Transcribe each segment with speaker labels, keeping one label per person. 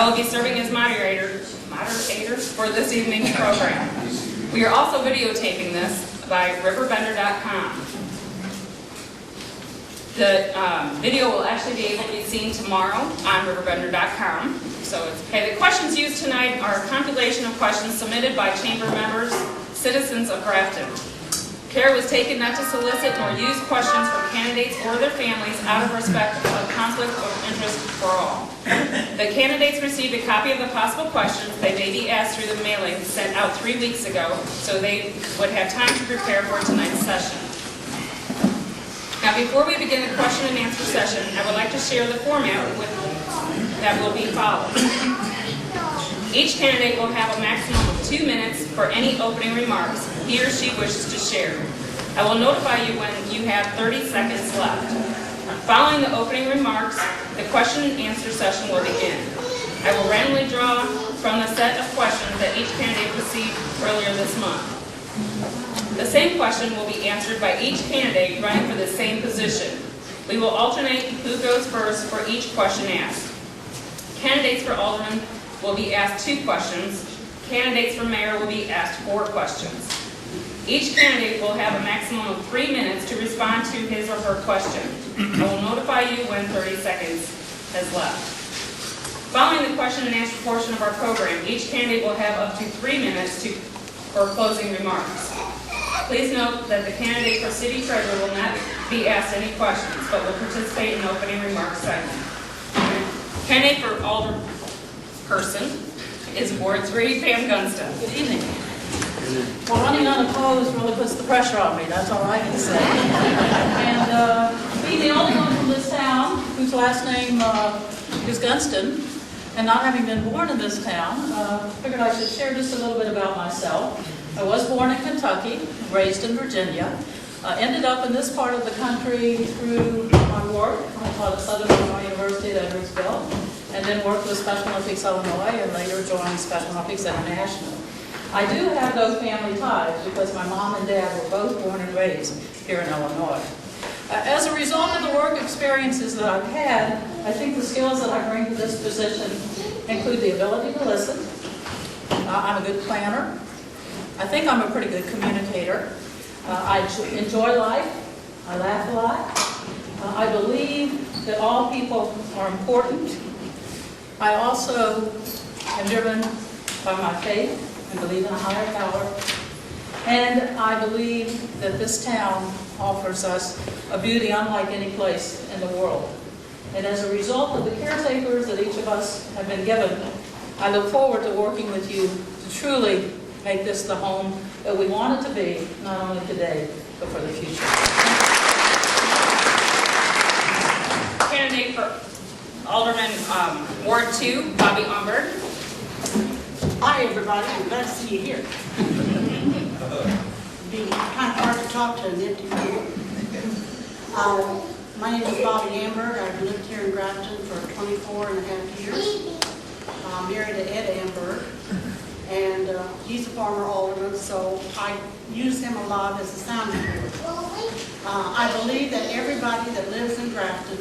Speaker 1: I will be serving as moderator for this evening's program. We are also videotaping this by RiverBender.com. The video will actually be able to be seen tomorrow on RiverBender.com. So the questions used tonight are a compilation of questions submitted by chamber members, citizens of Grafton. Care was taken not to solicit nor use questions from candidates or their families out of respect of conflict of interest for all. The candidates received a copy of the possible questions. They may be asked through the mailing sent out 3 weeks ago, so they would have time to prepare for tonight's session. Now, before we begin the question and answer session, I would like to share the format that will be followed. Each candidate will have a maximum of 2 minutes for any opening remarks he or she wishes to share. I will notify you when you have 30 seconds left. Following the opening remarks, the question and answer session will begin. I will randomly draw from the set of questions that each candidate received earlier this month. The same question will be answered by each candidate running for the same position. We will alternate who goes first for each question asked. Candidates for alderman will be asked 2 questions. Candidates for mayor will be asked 4 questions. Each candidate will have a maximum of 3 minutes to respond to his or her question. I will notify you when 30 seconds has left. Following the question and answer portion of our program, each candidate will have up to 3 minutes for closing remarks. Please note that the candidate for city treasurer will not be asked any questions, but will participate in the opening remarks segment. Candidate for alderperson is Ward 3, Pam Gunston.
Speaker 2: Good evening. Well, running unopposed really puts the pressure on me, that's all I can say. And being the only one from this town whose last name is Gunston, and not having been born in this town, figured I should share just a little bit about myself. I was born in Kentucky, raised in Virginia, ended up in this part of the country through my work. I taught at Southern Illinois University at Edwardsville, and then worked with Special Olympics Illinois, and later joined Special Olympics International. I do have those family ties because my mom and dad were both born and raised here in Illinois. As a result of the work experiences that I've had, I think the skills that I bring to this position include the ability to listen. I'm a good planner. I think I'm a pretty good communicator. I enjoy life. I laugh a lot. I believe that all people are important. I also am driven by my faith and believe in a higher power. And I believe that this town offers us a beauty unlike any place in the world. And as a result of the caretakers that each of us have been given, I look forward to working with you to truly make this the home that we want it to be, not only today, but for the future.
Speaker 1: Candidate for Alderman Ward 2, Bobby Umberg.
Speaker 3: Hi, everybody. I'm glad to see you here. It'd be kind of hard to talk to an empty room. My name is Bobby Amberg. I've lived here in Grafton for 24 and a half years. I'm married to Ed Amberg, and he's a former alderman, so I use him a lot as a sounding board. I believe that everybody that lives in Grafton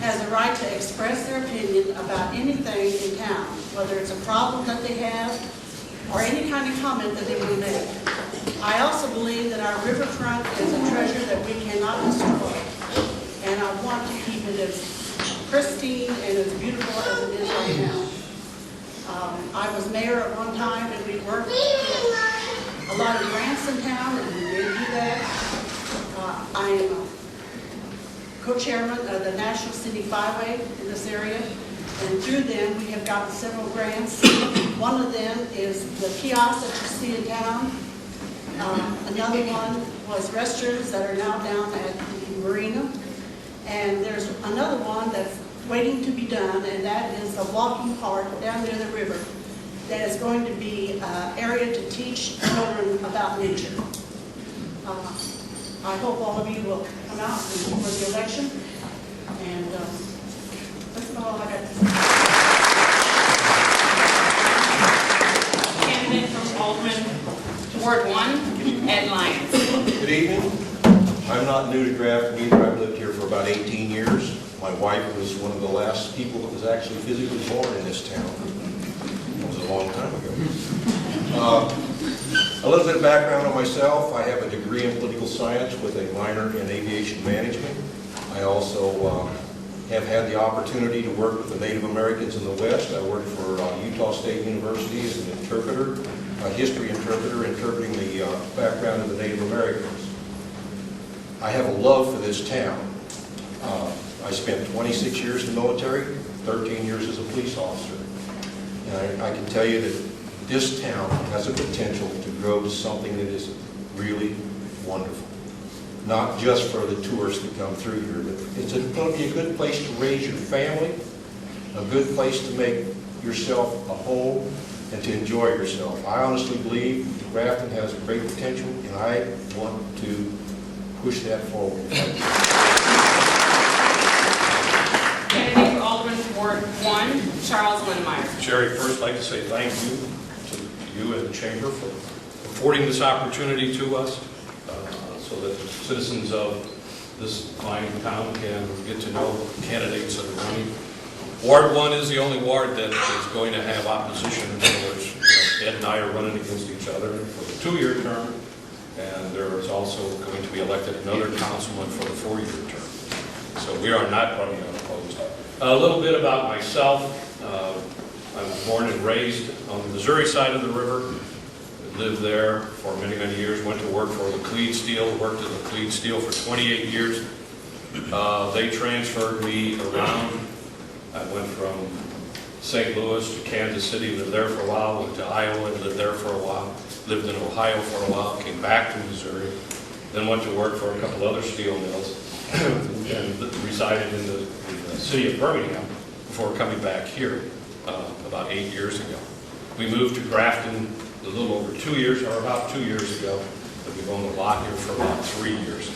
Speaker 3: has the right to express their opinion about anything in town, whether it's a problem that they have or any kind of comment that they want to make. I also believe that our riverfront is a treasure that we cannot destroy, and I want to keep it as pristine and as beautiful as it is right now. I was mayor at one time, and we worked with a lot of grants in town, and we did do that. I am co-chairman of the National City Byway in this area, and through them we have gotten several grants. One of them is the kiosk that you see in town. Another one was restrooms that are now down at the marina. And there's another one that's waiting to be done, and that is the walking park down near the river that is going to be an area to teach children about nature. I hope all of you will come out for the election, and that's about all I got to say.
Speaker 1: Candidate from Alderman Ward 1, Ed Lyons.
Speaker 4: Good evening. I'm not new to Grafton either. I've lived here for about 18 years. My wife was one of the last people that was actually physically born in this town. It was a long time ago. A little bit of background on myself. I have a degree in political science with a minor in aviation management. I also have had the opportunity to work with the Native Americans in the West. I worked for Utah State University as an interpreter, a history interpreter, interpreting the background of the Native Americans. I have a love for this town. I spent 26 years in the military, 13 years as a police officer. And I can tell you that this town has a potential to grow to something that is really wonderful. Not just for the tourists that come through here, but it's going to be a good place to raise your family, a good place to make yourself a home, and to enjoy yourself. I honestly believe Grafton has great potential, and I want to push that forward.
Speaker 1: Candidate for Alderman Ward 1, Charles Lindemeyer.
Speaker 5: Sherry, first I'd like to say thank you to you and the Chamber for affording this opportunity to us so that the citizens of this fine town can get to know candidates that are running. Ward 1 is the only ward that is going to have opposition. In other words, Ed and I are running against each other for the 2-year term, and there is also going to be elected another councilman for the 4-year term. So we are not running unopposed. A little bit about myself. I was born and raised on the Missouri side of the river. Lived there for many, many years. Went to work for the Cleed Steel. Worked at the Cleed Steel for 28 years. They transferred me around. I went from St. Louis to Kansas City, lived there for a while, went to Iowa and lived there for a while, lived in Ohio for a while, came back to Missouri, then went to work for a couple other steel mills, and resided in the city of Birmingham before coming back here about 8 years ago. We moved to Grafton a little over 2 years, or about 2 years ago, but we've owned a lot here for about 3 years.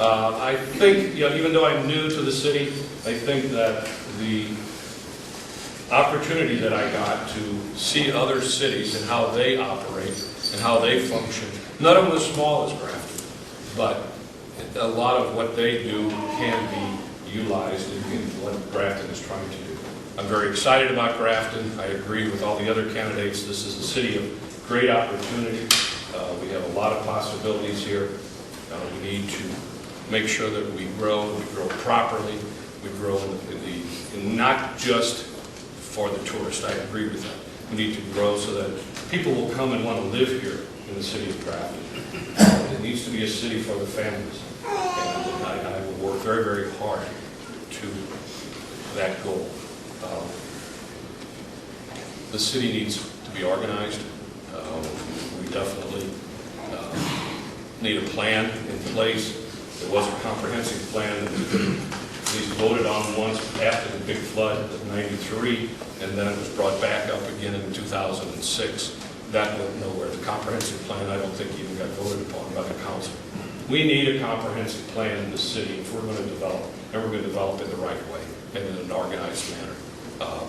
Speaker 5: I think, even though I'm new to the city, I think that the opportunity that I got to see other cities and how they operate and how they function, none of them as small as Grafton, but a lot of what they do can be utilized in what Grafton is trying to do. I'm very excited about Grafton. I agree with all the other candidates. This is a city of great opportunity. We have a lot of possibilities here. We need to make sure that we grow properly, we grow in not just for the tourist. I agree with that. We need to grow so that people will come and want to live here in the city of Grafton. It needs to be a city for the families, and I will work very, very hard to that goal. The city needs to be organized. We definitely need a plan in place. There was a comprehensive plan that we at least voted on once after the big flood of '93, and then it was brought back up again in 2006. That went nowhere. The comprehensive plan, I don't think, even got voted upon by the council. We need a comprehensive plan in the city if we're going to develop, and we're going to develop it the right way and in an organized manner.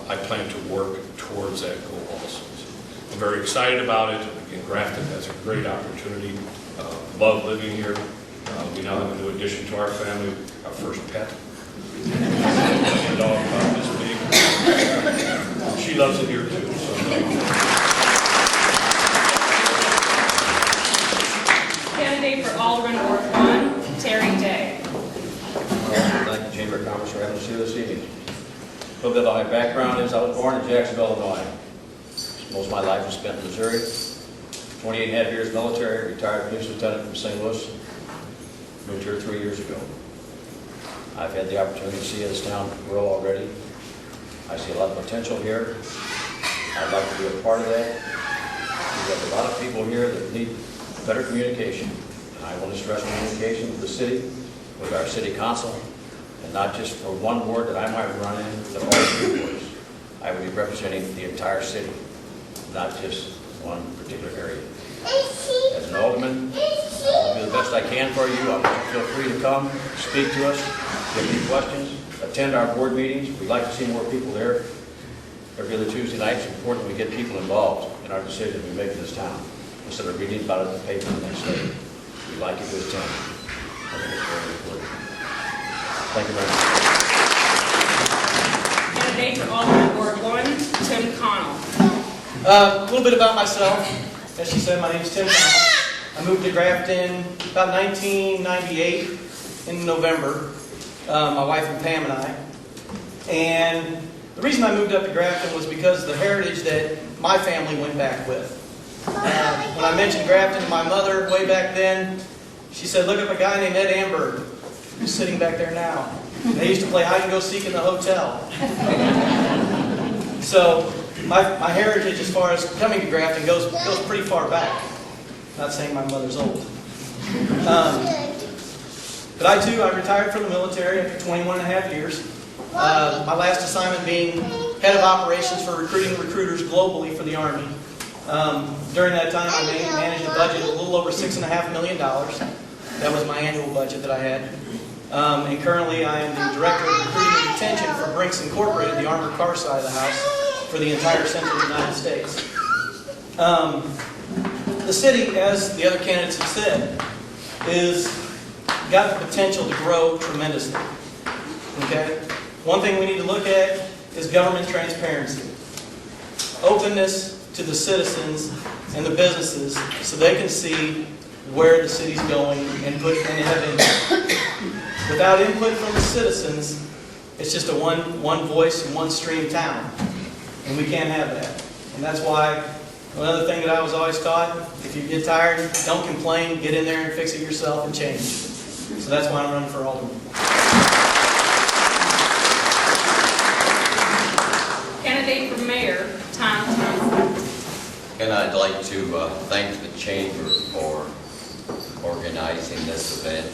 Speaker 5: I plan to work towards that goal also. So I'm very excited about it. Again, Grafton has a great opportunity. Love living here. We now have a new addition to our family, our first pet. A dog about this big. She loves it here too. So
Speaker 1: Candidate for Alderman Ward 1, Terry Day.
Speaker 6: Thank the Chamber of Commerce for having us here this evening. A little bit about my background is I was born in Jacksonville, Illinois. Most of my life was spent in Missouri. 28.5 years military, retired police lieutenant from St. Louis. Moved here 3 years ago. I've had the opportunity to see this town grow already. I see a lot of potential here. I'd like to be a part of that. We've got a lot of people here that need better communication. And I want to stress communication with the city, with our city council, and not just for one ward that I might run in, but all 3 wards. I will be representing the entire city, not just one particular area. As an alderman, I'll do the best I can for you. I want you to feel free to come, speak to us, give me questions, attend our board meetings. We'd like to see more people there. Every other Tuesday night, it's important we get people involved in our decisions we make in this town, instead of reading about it in the paper the next day. We'd like you to attend. I think it's very important. Thank you very much.
Speaker 7: A little bit about myself. As she said, my name is Tim Powell. I moved to Grafton about 1998 in November, my wife and Pam and I. And the reason I moved up to Grafton was because of the heritage that my family went back with. When I mentioned Grafton to my mother way back then, she said, look up a guy named Ed Amberg, who's sitting back there now. They used to play hide and go seek in the hotel. So my heritage as far as coming to Grafton goes pretty far back. Not saying my mother's old. But I retired from the military after 21 and a half years. My last assignment being head of operations for recruiting recruiters globally for the Army. During that time, I managed a budget of a little over $6.5 million. That was my annual budget that I had. And currently, I am the Director of Recruiting and Retention for Brinks Incorporated, the armored car side of the house, for the entire central United States. The city, as the other candidates have said, is got the potential to grow tremendously. Okay? One thing we need to look at is government transparency. Openness to the citizens and the businesses so they can see where the city's going and have input. Without input from the citizens, it's just a one voice and one stream town. And we can't have that. And that's why another thing that I was always taught, if you get tired, don't complain, get in there and fix it yourself and change. So that's why I'm running for alderman.
Speaker 1: Candidate for mayor, Tom Thompson.
Speaker 8: And I'd like to thank the Chamber for organizing this event.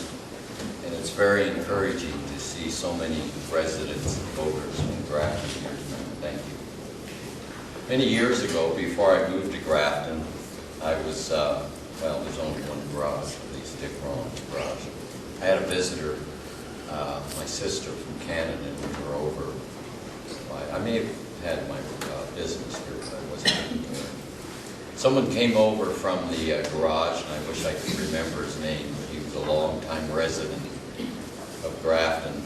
Speaker 8: And it's very encouraging to see so many residents and voters from Grafton here tonight. Thank you. Many years ago, before I moved to Grafton, I was, well, there's only one garage, at least Dick Ron's garage. I had a visitor, my sister from Canada, and we were over. I may have had my business here, but I wasn't here. Someone came over from the garage, and I wish I could remember his name, but he was a long-time resident of Grafton.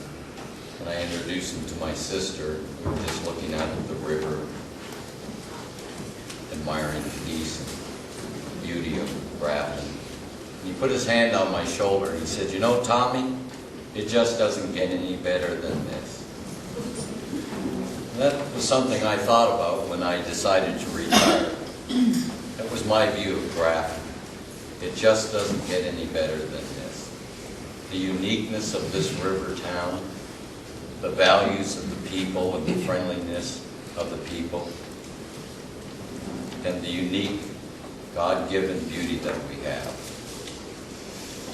Speaker 8: And I introduced him to my sister. We were just looking out at the river, admiring the peace and beauty of Grafton. And he put his hand on my shoulder and he said, you know, Tommy, it just doesn't get any better than this. And that was something I thought about when I decided to retire. That was my view of Grafton. It just doesn't get any better than this. The uniqueness of this river town, the values of the people and the friendliness of the people, and the unique God-given beauty that we have.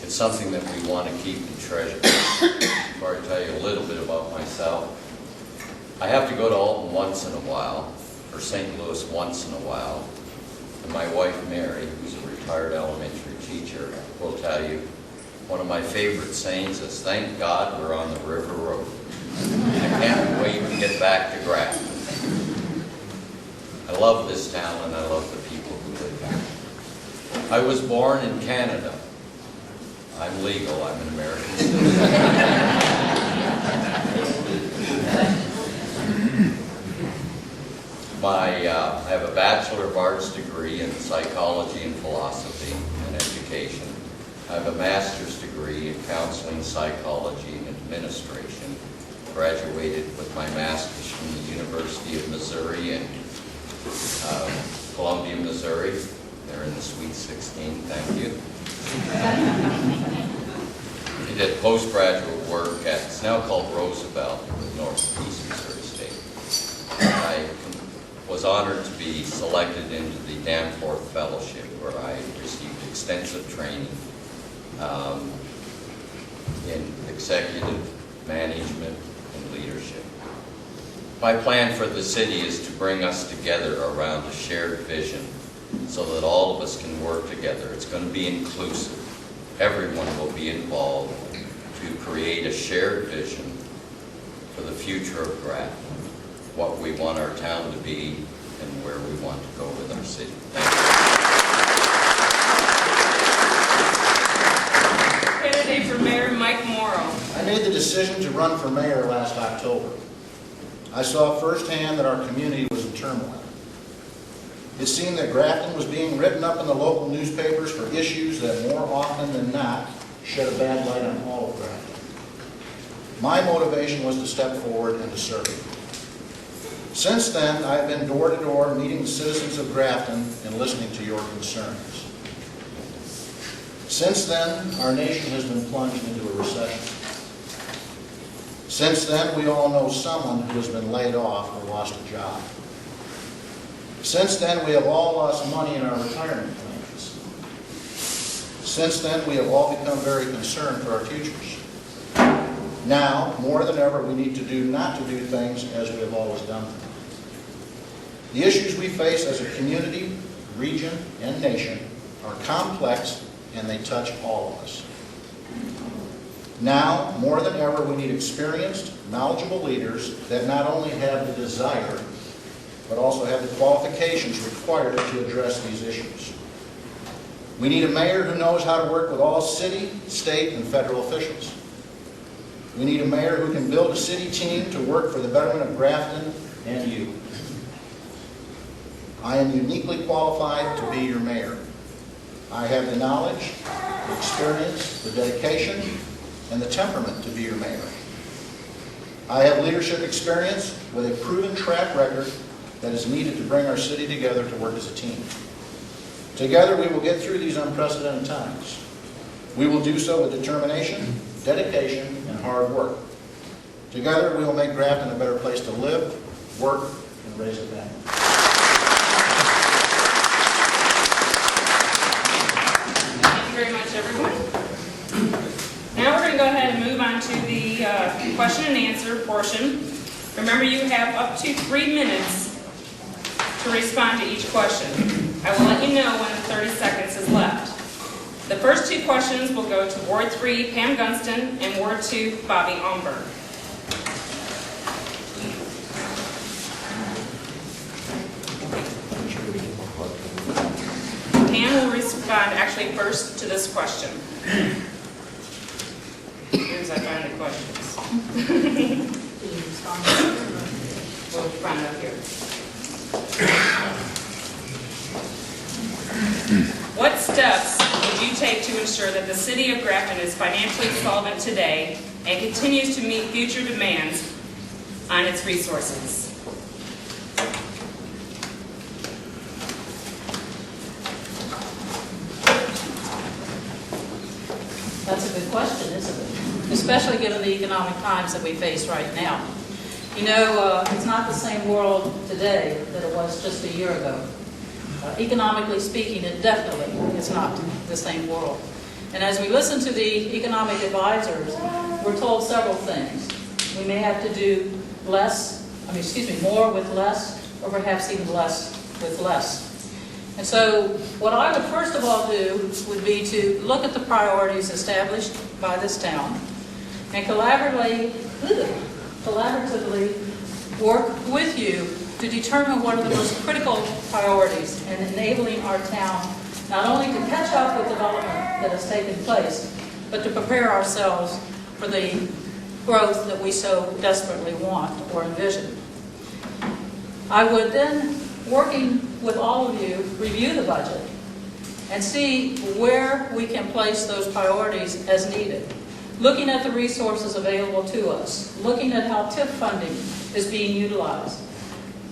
Speaker 8: It's something that we want to keep and treasure. Before I tell you a little bit about myself, I have to go to Alton once in a while, or St. Louis once in a while, and my wife Mary, who's a retired elementary teacher, will tell you one of my favorite sayings is, thank God we're on the River Road. I can't wait to get back to Grafton. I love this town and I love the people who live here. I was born in Canada. I'm legal, I'm an American citizen. I have a Bachelor of Arts degree in psychology and philosophy and education. I have a master's degree in counseling, psychology, and administration. Graduated with my master's from the University of Missouri in Columbia, Missouri. They're in the Sweet 16, thank you. I did postgraduate work at, it's now called Roosevelt, in Northeast Missouri State. I was honored to be selected into the Danforth Fellowship, where I received extensive training in executive management and leadership. My plan for the city is to bring us together around a shared vision so that all of us can work together. It's going to be inclusive. Everyone will be involved to create a shared vision for the future of Grafton, what we want our town to be, and where we want to go with our city. Thank you.
Speaker 1: Candidate for mayor, Mike Morrow.
Speaker 9: I made the decision to run for mayor last October. I saw firsthand that our community was in turmoil. It seemed that Grafton was being written up in the local newspapers for issues that more often than not shed a bad light on all of Grafton. My motivation was to step forward and to serve. Since then, I have been door to door meeting the citizens of Grafton and listening to your concerns. Since then, our nation has been plunged into a recession. Since then, we all know someone who has been laid off or lost a job. Since then, we have all lost money in our retirement plans. Since then, we have all become very concerned for our futures. Now, more than ever, we need to not to do things as we have always done them. The issues we face as a community, region, and nation are complex, and they touch all of us. Now, more than ever, we need experienced, knowledgeable leaders that not only have the desire, but also have the qualifications required to address these issues. We need a mayor who knows how to work with all city, state, and federal officials. We need a mayor who can build a city team to work for the betterment of Grafton and you. I am uniquely qualified to be your mayor. I have the knowledge, the experience, the dedication, and the temperament to be your mayor. I have leadership experience with a proven track record that is needed to bring our city together to work as a team. Together we will get through these unprecedented times. We will do so with determination, dedication, and hard work. Together we will make Grafton a better place to live, work, and raise a family.
Speaker 1: Very much, everyone. Now we're going to go ahead and move on to the question and answer portion. Remember, you have up to 3 minutes to respond to each question. I will let you know when the 30 seconds is left. The first 2 questions will go to Ward 3, Pam Gunston, and Ward 2, Bobby Omberg. Pam will respond actually first to this question. Here's I find the questions. We'll find out here. What steps would you take to ensure that the city of Grafton is financially solvent today and continues to meet future demands on its resources?
Speaker 2: That's a good question, isn't it? Especially given the economic times that we face right now. You know, it's not the same world today that it was just a year ago. Economically speaking, it definitely is not the same world. And as we listen to the economic advisors, we're told several things. We may have to do more with less, or perhaps even less with less. And so what I would first of all do would be to look at the priorities established by this town and collaboratively work with you to determine what are the most critical priorities in enabling our town not only to catch up with development that has taken place, but to prepare ourselves for the growth that we so desperately want or envision. I would then, working with all of you, review the budget and see where we can place those priorities as needed. Looking at the resources available to us, looking at how TIF funding is being utilized,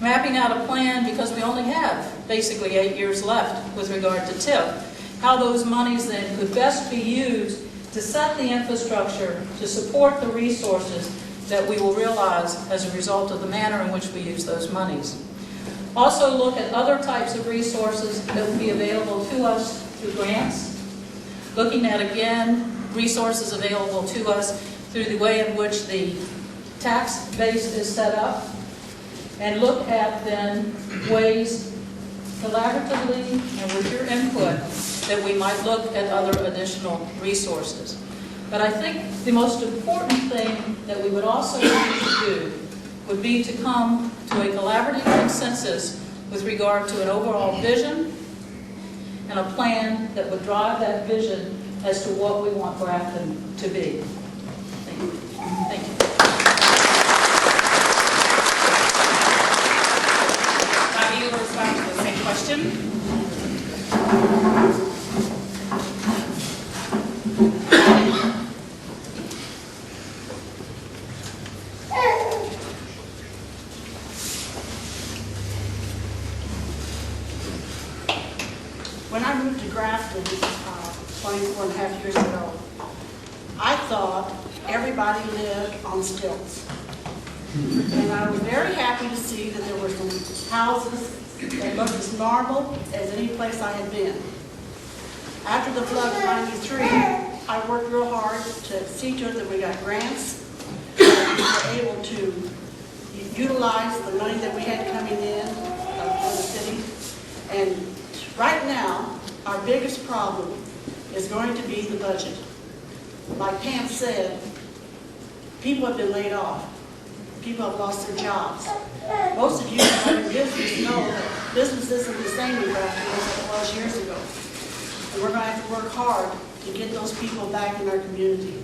Speaker 2: mapping out a plan, because we only have basically 8 years left with regard to TIF, how those monies then could best be used to set the infrastructure to support the resources that we will realize as a result of the manner in which we use those monies. Also look at other types of resources that will be available to us through grants, looking at, again, resources available to us through the way in which the tax base is set up, and look at then ways collaboratively and with your input that we might look at other additional resources. But I think the most important thing that we would also need to do would be to come to a collaborative consensus with regard to an overall vision and a plan that would drive that vision as to what we want Grafton to be. Thank you. Thank you.
Speaker 1: Bobby, you will respond to the same question question?
Speaker 3: When I moved to Grafton 24 and a half years ago, I thought everybody lived on stilts. And I was very happy to see that there were some houses that looked as normal as any place I had been. After the flood of '93, I worked real hard to see to it that we got grants, that we were able to utilize the money that we had coming in for the city. And right now, our biggest problem is going to be the budget. Like Pam said, people have been laid off. People have lost their jobs. Most of you who are in business know that business isn't the same in Grafton as it was years ago. And we're going to have to work hard to get those people back in our community.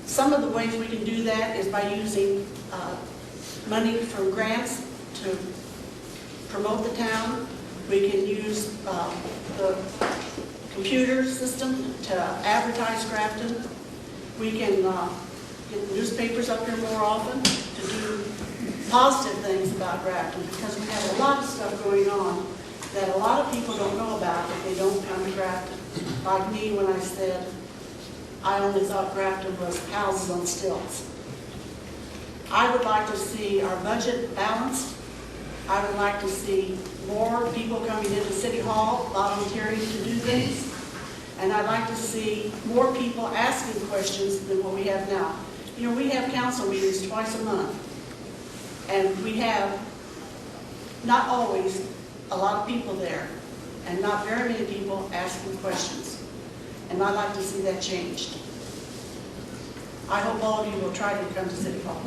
Speaker 3: Some of the ways we can do that is by using money from grants to promote the town. We can use the computer system to advertise Grafton. We can get the newspapers up here more often to do positive things about Grafton, because we have a lot of stuff going on that a lot of people don't know about if they don't come to Grafton. Like me when I said I only thought Grafton was houses on stilts. I would like to see our budget balanced. I would like to see more people coming into City Hall, volunteering to do things. And I'd like to see more people asking questions than what we have now. You know, we have council meetings twice a month. And we have, not always, a lot of people there. And not very many people asking questions. And I'd like to see that changed. I hope all of you will try to come to City Hall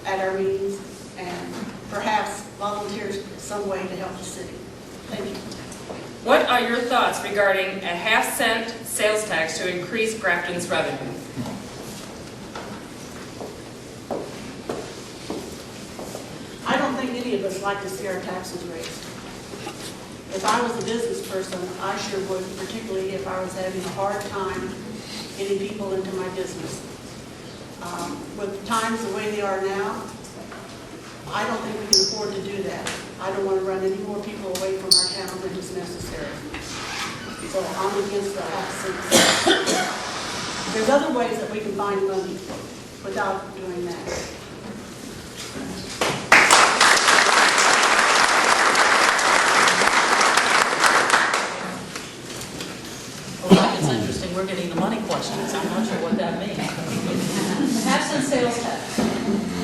Speaker 3: at our meetings and perhaps volunteer some way to help the city. Thank you.
Speaker 1: What are your thoughts regarding a half-cent sales tax to increase Grafton's revenue?
Speaker 3: I don't think any of us like to see our taxes raised. If I was a business person, I sure would, particularly if I was having a hard time getting people into my business. With times the way they are now, I don't think we can afford to do that. I don't want to run any more people away from our town than is necessary. So I'm against the half-cent. There's other ways that we can find money without doing that.
Speaker 2: Well, it's interesting, we're getting the money questions. I'm not sure what that means. The half-cent sales tax.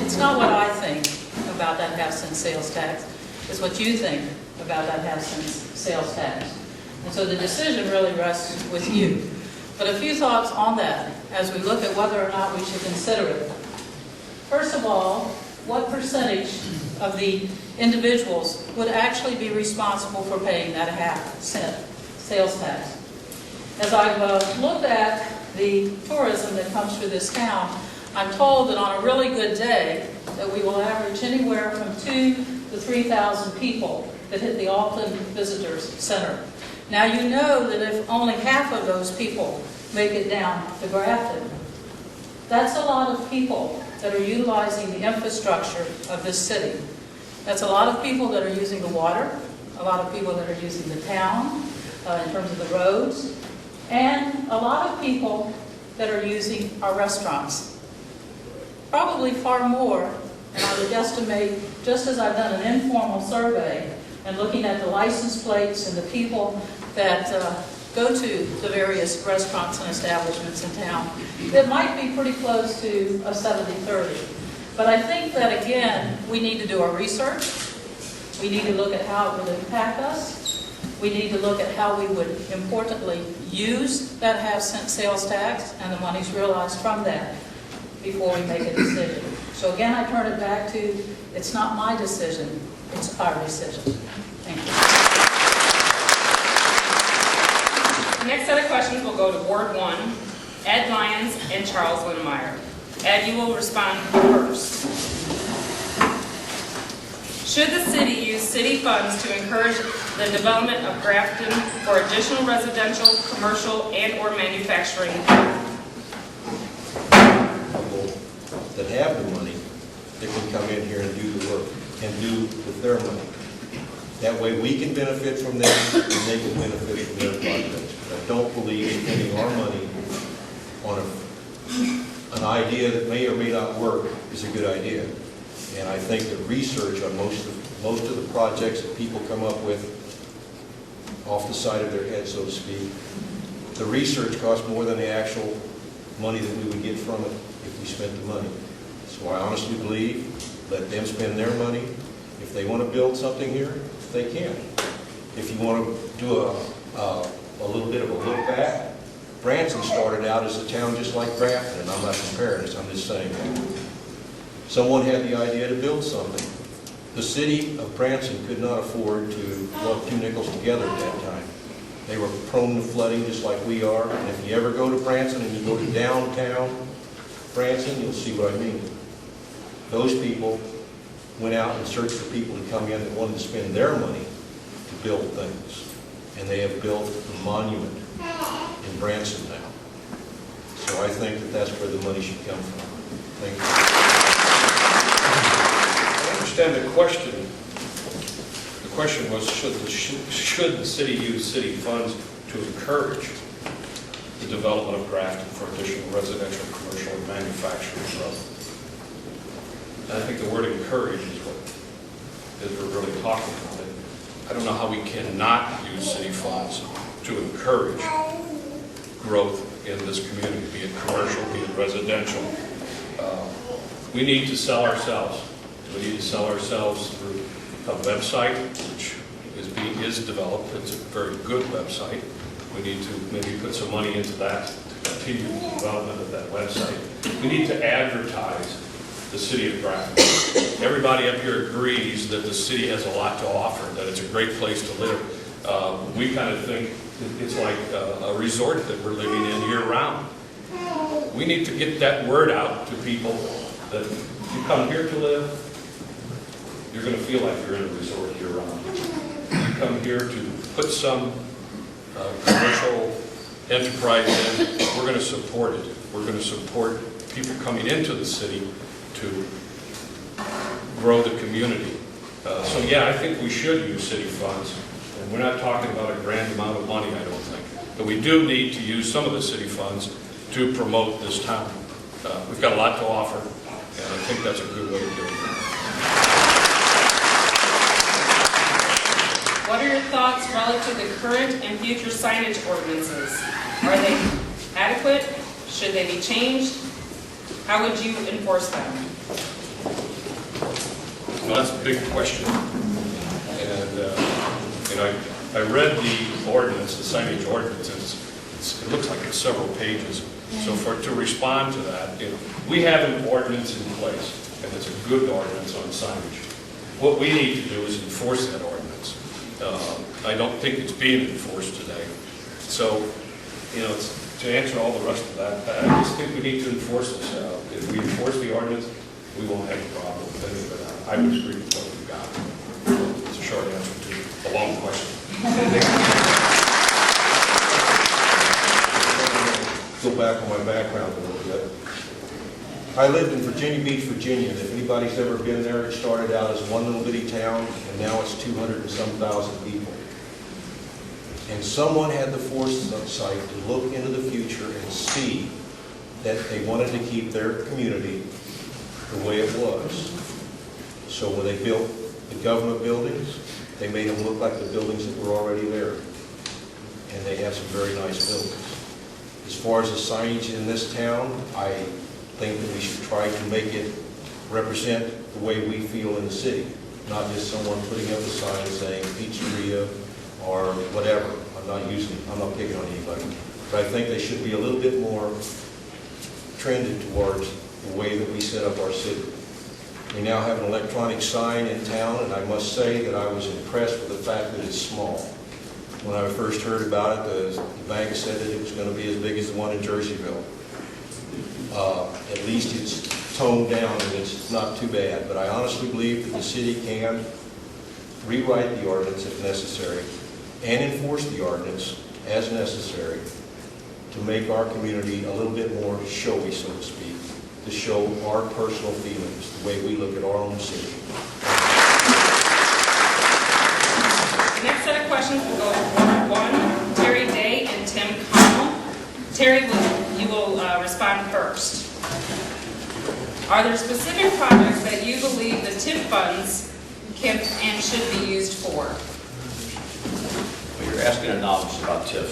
Speaker 2: It's not what I think about that half-cent sales tax. It's what you think about that half-cent sales tax. And so the decision really rests with you. But a few thoughts on that as we look at whether or not we should consider it. First of all, what percentage of the individuals would actually be responsible for paying that half-cent sales tax? As I've looked at the tourism that comes through this town, I'm told that on a really good day that we will average anywhere from 2,000 to 3,000 people that hit the Auckland Visitors Center. Now you know that if only half of those people make it down to Grafton, that's a lot of people that are utilizing the infrastructure of this city. That's a lot of people that are using the water, a lot of people that are using the town in terms of the roads, and a lot of people that are using our restaurants. Probably far more, and I would estimate, just as I've done an informal survey and looking at the license plates and the people that go to the various restaurants and establishments in town, it might be pretty close to a 70-30. But I think that, again, we need to do our research. We need to look at how it will impact us. We need to look at how we would importantly use that half-cent sales tax and the monies realized from that before we make a decision. So again, I turn it back to, it's not my decision, it's our decision. Thank you.
Speaker 1: The next set of questions will go to Ward 1, Ed Lyons and Charles Winmeyer. Ed, you will respond first. Should the city use city funds to encourage the development of Grafton for additional residential, commercial, and/or manufacturing?
Speaker 4: People that have the money that can come in here and do the work and do with their money. That way we can benefit from them and they can benefit from their projects. I don't believe spending our money on an idea that may or may not work is a good idea. And I think that research on most of the projects that people come up with off the side of their head, so to speak, the research costs more than the actual money that we would get from it if we spent the money. So I honestly believe, let them spend their money. If they want to build something here, they can. If you want to do a little bit of a look back, Branson started out as a town just like Grafton, and I'm not comparing this, I'm just saying that. Someone had the idea to build something. The city of Branson could not afford to rub two nickels together at that time. They were prone to flooding just like we are, and if you ever go to Branson and you go to downtown Branson, you'll see what I mean. Those people went out and searched for people to come in that wanted to spend their money to build things. And they have built a monument in Branson now. So I think that that's where the money should come from. Thank you.
Speaker 5: I understand the question. The question was, should the city use city funds to encourage the development of Grafton for additional residential, commercial, and manufacturing growth? And I think the word encourage is what we're really talking about. I don't know how we cannot use city funds to encourage growth in this community, be it commercial, be it residential. We need to sell ourselves. We need to sell ourselves through a website, which is developed. It's a very good website. We need to maybe put some money into that to continue the development of that website. We need to advertise the city of Grafton. Everybody up here agrees that the city has a lot to offer, that it's a great place to live. We kind of think it's like a resort that we're living in year-round. We need to get that word out to people that if you come here to live, you're going to feel like you're in a resort year-round. You come here to put some commercial enterprise in, we're going to support it. We're going to support people coming into the city to grow the community. So yeah, I think we should use city funds. And we're not talking about a grand amount of money, I don't think. But we do need to use some of the city funds to promote this town. We've got a lot to offer, and I think that's a good way to do it.
Speaker 1: What are your thoughts relative to current and future signage ordinances? Are they adequate? Should they be changed? How would you enforce them?
Speaker 5: Well, that's a big question. And I read the ordinance, the signage ordinance. It looks like it's several pages. So to respond to that, we have an ordinance in place, and it's a good ordinance on signage. What we need to do is enforce that ordinance. I don't think it's being enforced today. So, to answer all the rest of that, I just think we need to enforce this. If we enforce the ordinance, we won't have a problem with any of it. I would agree with what we've got. It's a short answer to a long question.
Speaker 4: Go back on my background a little bit. I lived in Virginia Beach, Virginia, and if anybody's ever been there, it started out as one little bitty town, and now it's 200 and some thousand people. And someone had the foresight to look into the future and see that they wanted to keep their community the way it was. So when they built the government buildings, they made them look like the buildings that were already there. And they have some very nice buildings. As far as the signage in this town, I think that we should try to make it represent the way we feel in the city, not just someone putting up a sign saying pizzeria or whatever. I'm not picking on anybody. But I think they should be a little bit more trended towards the way that we set up our city. We now have an electronic sign in town, and I must say that I was impressed with the fact that it's small. When I first heard about it, the bank said that it was going to be as big as the one in Jerseyville. At least it's toned down, and it's not too bad. But I honestly believe that the city can rewrite the ordinance if necessary and enforce the ordinance as necessary to make our community a little bit more showy, so to speak, to show our personal feelings, the way we look at our own city.
Speaker 1: The next set of questions will go to Ward 1, Terry Day and Tim Connell. Terry, you will respond first. Are there specific projects that you believe the TIF funds can and should be used for?
Speaker 6: Well, you're asking a novice about TIF.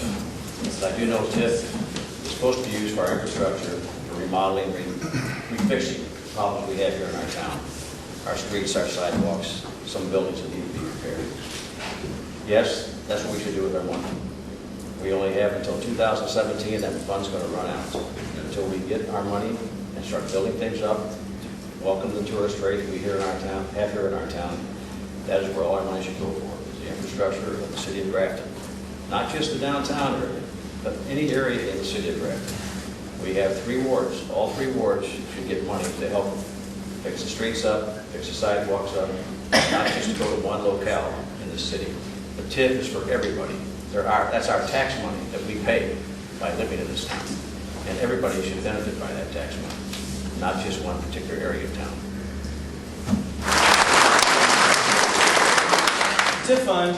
Speaker 6: But I do know TIF is supposed to be used for our infrastructure, for remodeling, refixing problems we have here in our town. Our streets, our sidewalks, some buildings that need to be repaired. Yes, that's what we should do with our money. We only have until 2017, that fund's going to run out. Until we get our money and start building things up, welcome the tourist rate we have here in our town, that is where all our money should go for, is the infrastructure of the city of Grafton. Not just the downtown area, but any area in the city of Grafton. We have 3 wards. All 3 wards should get money to help fix the streets up, fix the sidewalks up, not just go to one locale in the city. The TIF is for everybody. That's our tax money that we pay by living in this town. And everybody should benefit by that tax money, not just one particular area of town.
Speaker 7: TIF fund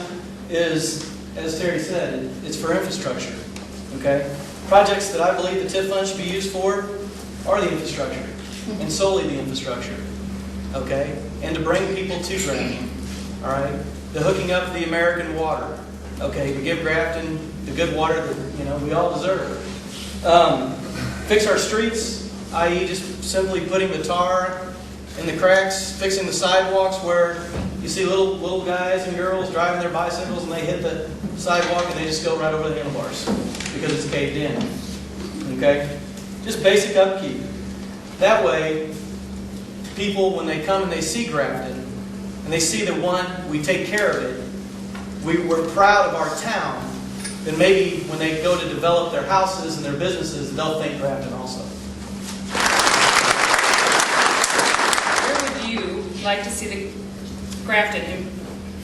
Speaker 7: is, as Terry said, it's for infrastructure, okay? Projects that I believe the TIF fund should be used for are the infrastructure, and solely the infrastructure, okay? And to bring people to Grafton, all right? The hooking up the American water, okay? To give Grafton the good water that, we all deserve. Fix our streets, i.e. just simply putting the tar in the cracks, fixing the sidewalks where you see little guys and girls driving their bicycles and they hit the sidewalk and they just go right over the handlebars because it's caved in. Okay? Just basic upkeep. That way, people, when they come and they see Grafton, and they see that, one, we take care of it, we're proud of our town, then maybe when they go to develop their houses and their businesses, they'll think Grafton also.
Speaker 1: Where would you like to see the Grafton in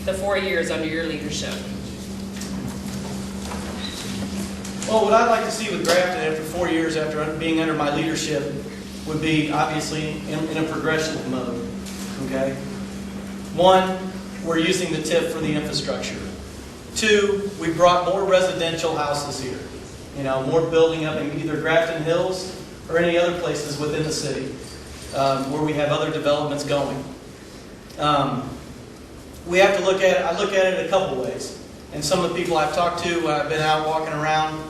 Speaker 1: the 4 years under your leadership?
Speaker 7: Well, what I'd like to see with Grafton after 4 years after being under my leadership would be obviously in a progressive mode. Okay? 1, we're using the TIF for the infrastructure. 2, we brought more residential houses here. More building up in either Grafton Hills or any other places within the city where we have other developments going. We have to look at it, I look at it a couple ways. And some of the people I've talked to, I've been out walking around,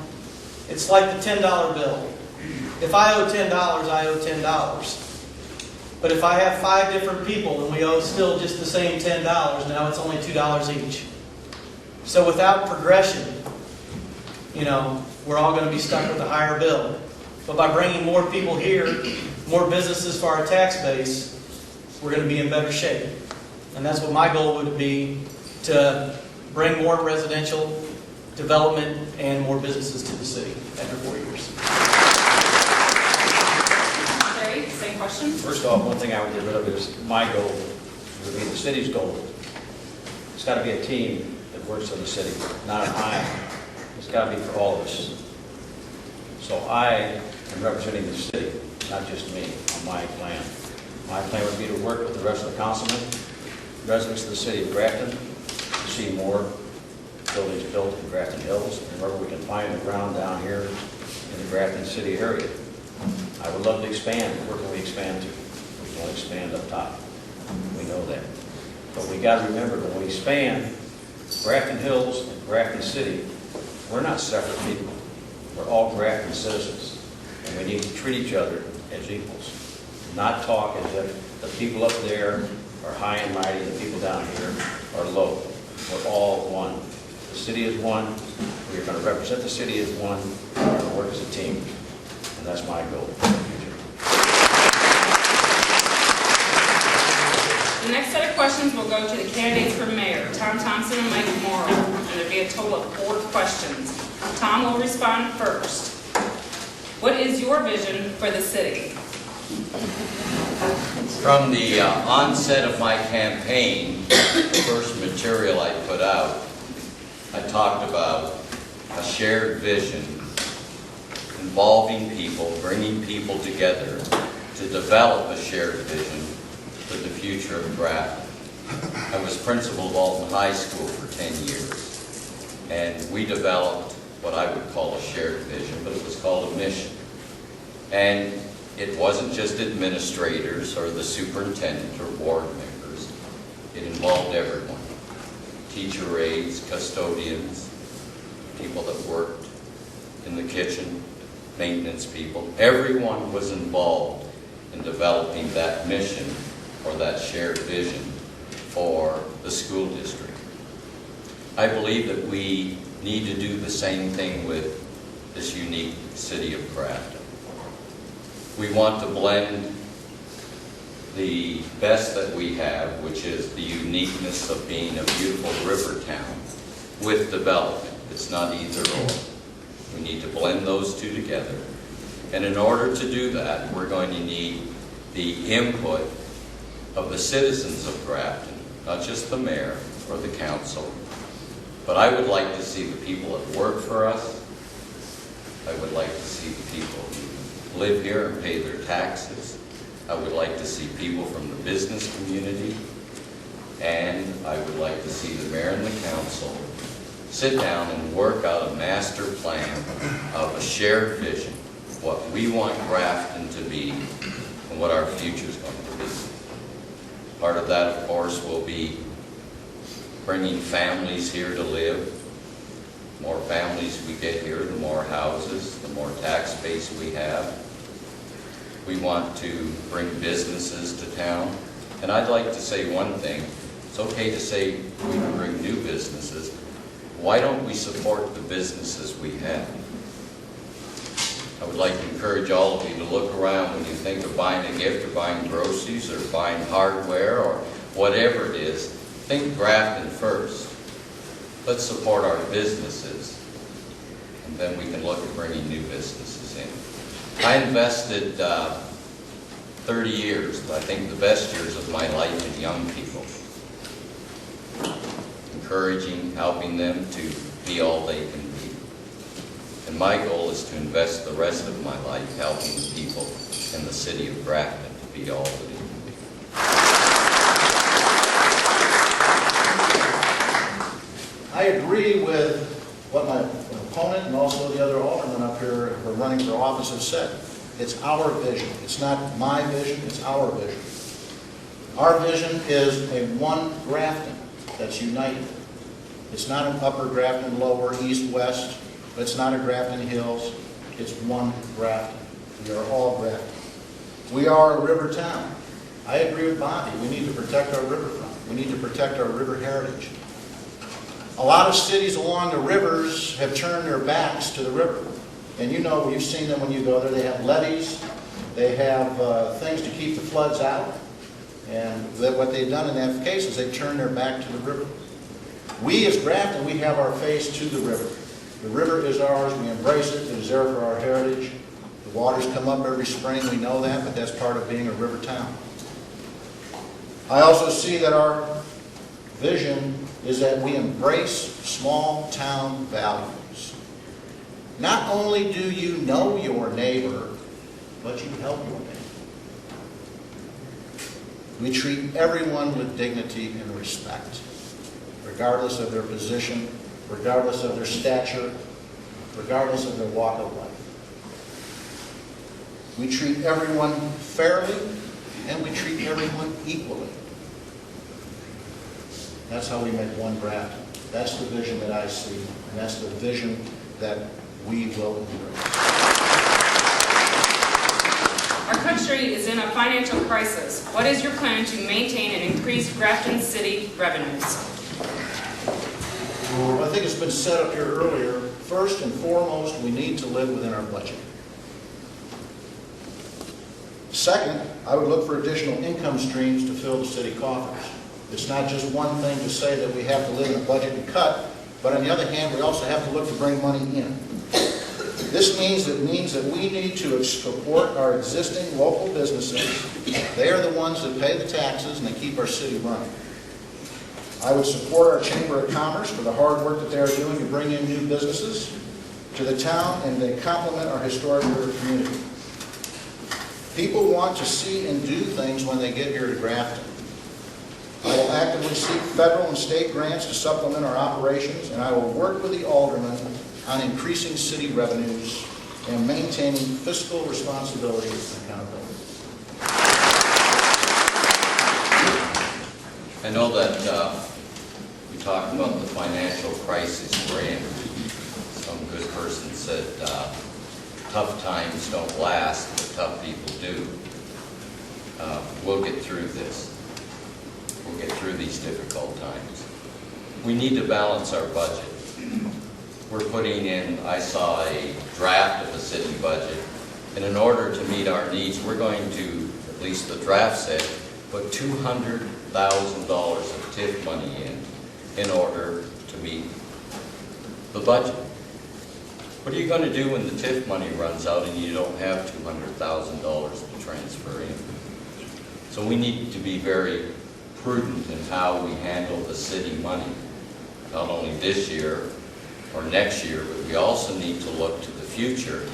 Speaker 7: it's like the $10 bill. If I owe $10, I owe $10. But if I have 5 different people and we owe still just the same $10, now it's only $2 each. So without progression, we're all going to be stuck with a higher bill. But by bringing more people here, more businesses for our tax base, we're going to be in better shape. And that's what my goal would be, to bring more residential development and more businesses to the city after 4 years.
Speaker 1: Terry, same question.
Speaker 6: First off, one thing I would get rid of is my goal, would be the city's goal. It's got to be a team that works for the city, not an I. It's got to be for all of us. So I am representing the city, not just me, on my plan. My plan would be to work with the rest of the councilmen, residents of the city of Grafton, to see more buildings built in Grafton Hills, and wherever we can find the ground down here in the Grafton city area. I would love to expand. Where can we expand to? We can only expand up top. We know that. But we got to remember that when we expand Grafton Hills and Grafton City, we're not separate people. We're all Grafton citizens. And we need to treat each other as equals. Not talk as if the people up there are high and mighty and the people down here are low. We're all one. The city is one. We're going to represent the city as one. We're going to work as a team. And that's my goal for the future.
Speaker 1: The next set of questions will go to the candidates for mayor, Tom Thompson and Mike Morrow, and there'll be a total of 4 questions. Tom will respond first. What is your vision for the city?
Speaker 8: From the onset of my campaign, the first material I put out, I talked about a shared vision involving people, bringing people together to develop a shared vision for the future of Grafton. I was principal of Alton High School for 10 years, and we developed what I would call a shared vision, but it was called a mission. And it wasn't just administrators or the superintendent or board members. It involved everyone. Teacher aides, custodians, people that worked in the kitchen, maintenance people. Everyone was involved in developing that mission or that shared vision for the school district. I believe that we need to do the same thing with this unique city of Grafton. We want to blend the best that we have, which is the uniqueness of being a beautiful river town, with development. It's not either or. We need to blend those two together. And in order to do that, we're going to need the input of the citizens of Grafton, not just the mayor or the council, but I would like to see the people that work for us. I would like to see the people who live here and pay their taxes. I would like to see people from the business community. And I would like to see the mayor and the council sit down and work out a master plan of a shared vision, what we want Grafton to be and what our future is going to be. Part of that, of course, will be bringing families here to live. The more families we get here, the more houses, the more tax base we have. We want to bring businesses to town. And I'd like to say one thing. It's okay to say we can bring new businesses. Why don't we support the businesses we have? I would like to encourage all of you to look around when you think of buying a gift or buying groceries or buying hardware or whatever it is. Think Grafton first. Let's support our businesses, and then we can look at bringing new businesses in. I invested 30 years, I think the best years of my life, in young people. Encouraging, helping them to be all they can be. And my goal is to invest the rest of my life helping the people in the city of Grafton to be all that it can be.
Speaker 9: I agree with what my opponent and also the other aldermen up here who are running for office have said. It's our vision. It's not my vision, it's our vision. Our vision is a one Grafton that's united. It's not an upper Grafton, lower, east, west. It's not a Grafton Hills. It's one Grafton. We are all Grafton. We are a river town. I agree with Bobby. We need to protect our riverfront. We need to protect our river heritage. A lot of cities along the rivers have turned their backs to the river. And you know, you've seen them when you go there. They have levees. They have things to keep the floods out. And what they've done in that case is they've turned their back to the river. We as Grafton, we have our face to the river. The river is ours. We embrace it. It is there for our heritage. The waters come up every spring. We know that, but that's part of being a river town. I also see that our vision is that we embrace small town values. Not only do you know your neighbor, but you help your neighbor. We treat everyone with dignity and respect, regardless of their position, regardless of their stature, regardless of their walk of life. We treat everyone fairly, and we treat everyone equally. That's how we make one Grafton. That's the vision that I see, and that's the vision that we will embrace.
Speaker 1: Our country is in a financial crisis. What is your plan to maintain and increase Grafton city revenues?
Speaker 9: Well, I think it's been said up here earlier. First and foremost, we need to live within our budget. Second, I would look for additional income streams to fill the city coffers. It's not just one thing to say that we have to live in a budget and cut, but on the other hand, we also have to look to bring money in. This means that we need to support our existing local businesses. They are the ones that pay the taxes and they keep our city running. I would support our Chamber of Commerce for the hard work that they are doing to bring in new businesses to the town, and they complement our historic river community. People want to see and do things when they get here to Grafton. I will actively seek federal and state grants to supplement our operations, and I will work with the aldermen on increasing city revenues and maintaining fiscal responsibility and accountability.
Speaker 8: I know that we talked about the financial crisis we're in. Some good person said, tough times don't last, but tough people do. We'll get through this. We'll get through these difficult times. We need to balance our budget. We're putting in, I saw a draft of a city budget, and in order to meet our needs, we're going to, at least the draft said, put $200,000 of TIF money in order to meet the budget. What are you going to do when the TIF money runs out and you don't have $200,000 to transfer in? So we need to be very prudent in how we handle the city money, not only this year or next year, but we also need to look to the future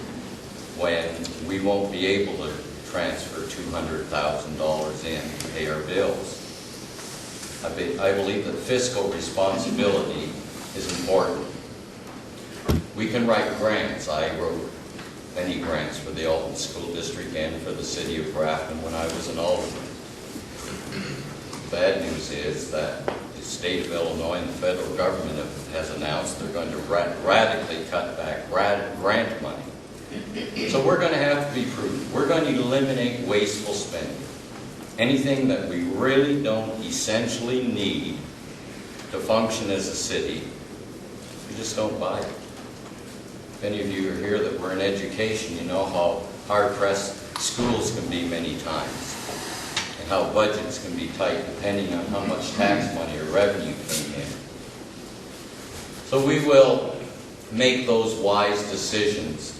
Speaker 8: when we won't be able to transfer $200,000 in to pay our bills. I believe that fiscal responsibility is important. We can write grants. I wrote many grants for the Alton School District and for the city of Grafton when I was an alderman. Bad news is that the state of Illinois and the federal government has announced they're going to radically cut back grant money. So we're going to have to be prudent. We're going to eliminate wasteful spending. Anything that we really don't essentially need to function as a city, we just don't buy it. If any of you are here that were in education, you know how hard-pressed schools can be many times, and how budgets can be tight depending on how much tax money or revenue came in. So we will make those wise decisions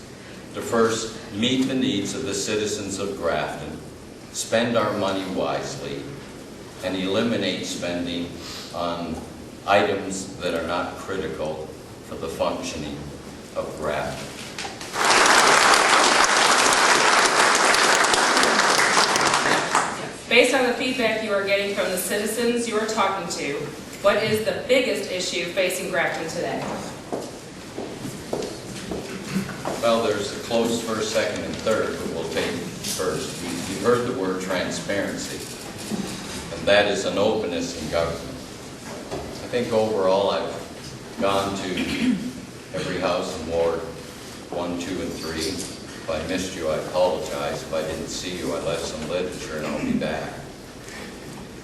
Speaker 8: to first meet the needs of the citizens of Grafton, spend our money wisely, and eliminate spending on items that are not critical for the functioning of Grafton.
Speaker 1: Based on the feedback you are getting from the citizens you are talking to, what is the biggest issue facing Grafton today?
Speaker 8: Well, there's a close first, second, and third, but we'll take first. You've heard the word transparency, and that is an openness in government. I think overall I've gone to every house in Ward 1, 2, and 3. If I missed you, I apologize. If I didn't see you, I left some literature and I'll be back.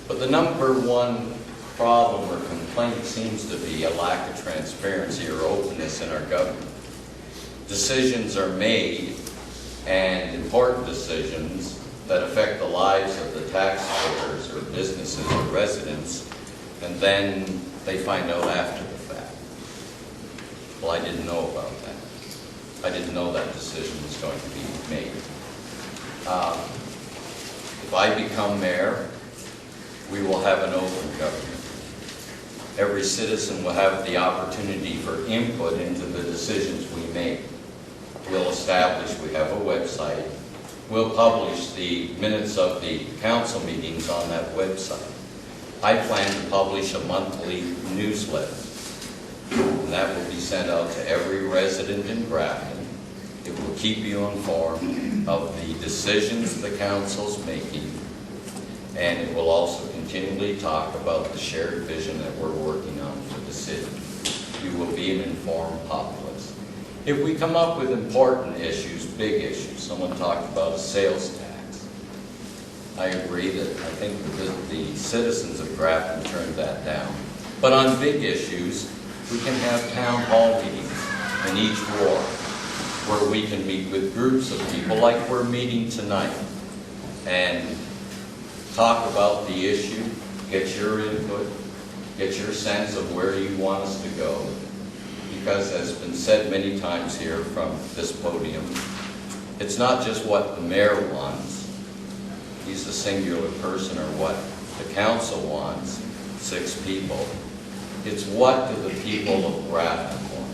Speaker 8: But the number one problem or complaint seems to be a lack of transparency or openness in our government. Decisions are made, and important decisions that affect the lives of the taxpayers or businesses or residents, and then they find out after the fact. Well, I didn't know about that. I didn't know that decision was going to be made. If I become mayor, we will have an open government. Every citizen will have the opportunity for input into the decisions we make. We'll establish, we have a website. We'll publish the minutes of the council meetings on that website. I plan to publish a monthly newsletter, and that will be sent out to every resident in Grafton. It will keep you informed of the decisions the council's making, and it will also continually talk about the shared vision that we're working on for the city. You will be an informed populace. If we come up with important issues, big issues, someone talked about a sales tax. I agree that I think that the citizens of Grafton turned that down. But on big issues, we can have town hall meetings in each ward where we can meet with groups of people like we're meeting tonight and talk about the issue, get your input, get your sense of where you want us to go. because, as has been said many times here from this podium, it's not just what the mayor wants. He's a singular person, or what the council wants, 6 people. It's what do the people of Grafton want.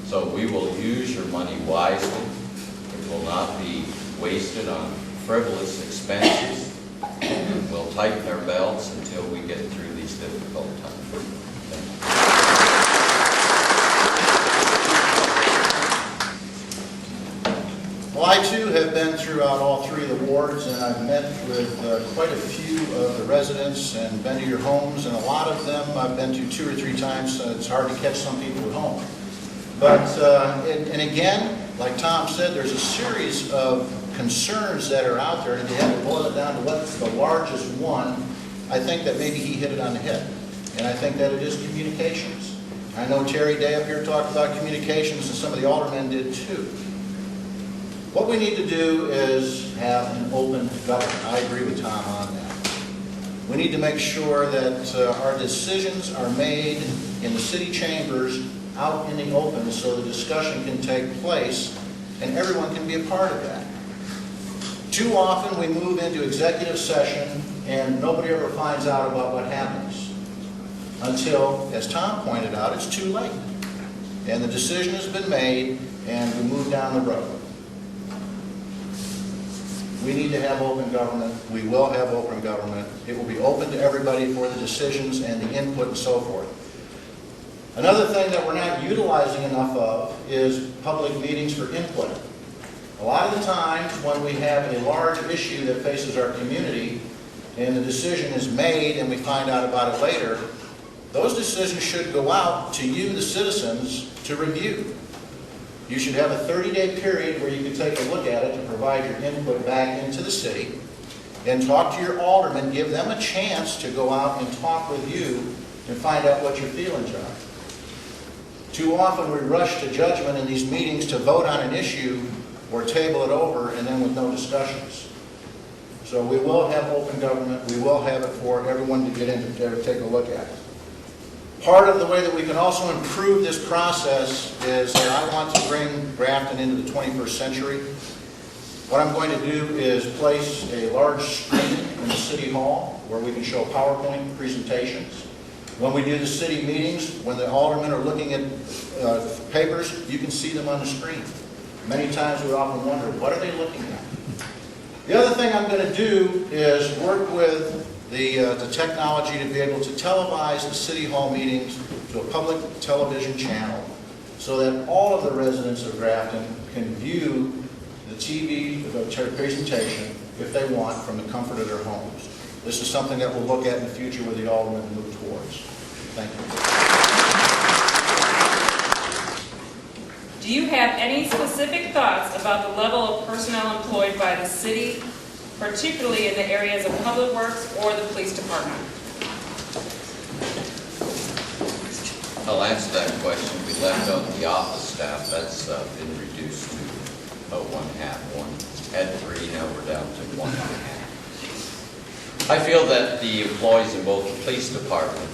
Speaker 8: So we will use your money wisely. It will not be wasted on frivolous expenses. And we'll tighten our belts until we get through these difficult times. Thank you.
Speaker 9: Well, I too have been throughout all 3 of the wards, and I've met with quite a few of the residents and been to your homes, and a lot of them I've been to 2 or 3 times, so it's hard to catch some people at home. But, and again, like Tom said, there's a series of concerns that are out there, and if you have to boil it down to what's the largest one, I think that maybe he hit it on the head. And I think that it is communications. I know Terry Day up here talked about communications, and some of the aldermen did too. What we need to do is have an open government. I agree with Tom on that. We need to make sure that our decisions are made in the city chambers out in the open so the discussion can take place and everyone can be a part of that. Too often we move into executive session and nobody ever finds out about what happens until, as Tom pointed out, it's too late. And the decision has been made and we move down the road. We need to have open government. We will have open government. It will be open to everybody for the decisions and the input and so forth. Another thing that we're not utilizing enough of is public meetings for input. A lot of the times when we have a large issue that faces our community and the decision is made and we find out about it later, those decisions should go out to you, the citizens, to review. You should have a 30-day period where you can take a look at it to provide your input back into the city and talk to your aldermen, give them a chance to go out and talk with you and find out what your feelings are. Too often we rush to judgment in these meetings to vote on an issue or table it over and then with no discussions. So we will have open government. We will have it for everyone to get in to take a look at. Part of the way that we can also improve this process is that I want to bring Grafton into the 21st century. What I'm going to do is place a large screen in the city hall where we can show PowerPoint presentations. When we do the city meetings, when the aldermen are looking at papers, you can see them on the screen. Many times we often wonder, what are they looking at? The other thing I'm going to do is work with the technology to be able to televise the city hall meetings to a public television channel so that all of the residents of Grafton can view the TV presentation if they want from the comfort of their homes. This is something that we'll look at in the future with the aldermen move towards. Thank you.
Speaker 1: Do you have any specific thoughts about the level of personnel employed by the city, particularly in the areas of public works or the police department?
Speaker 8: I'll answer that question. We left out the office staff. That's been reduced to about 1/2. One had 3, now we're down to 1.5. I feel that the employees in both the police department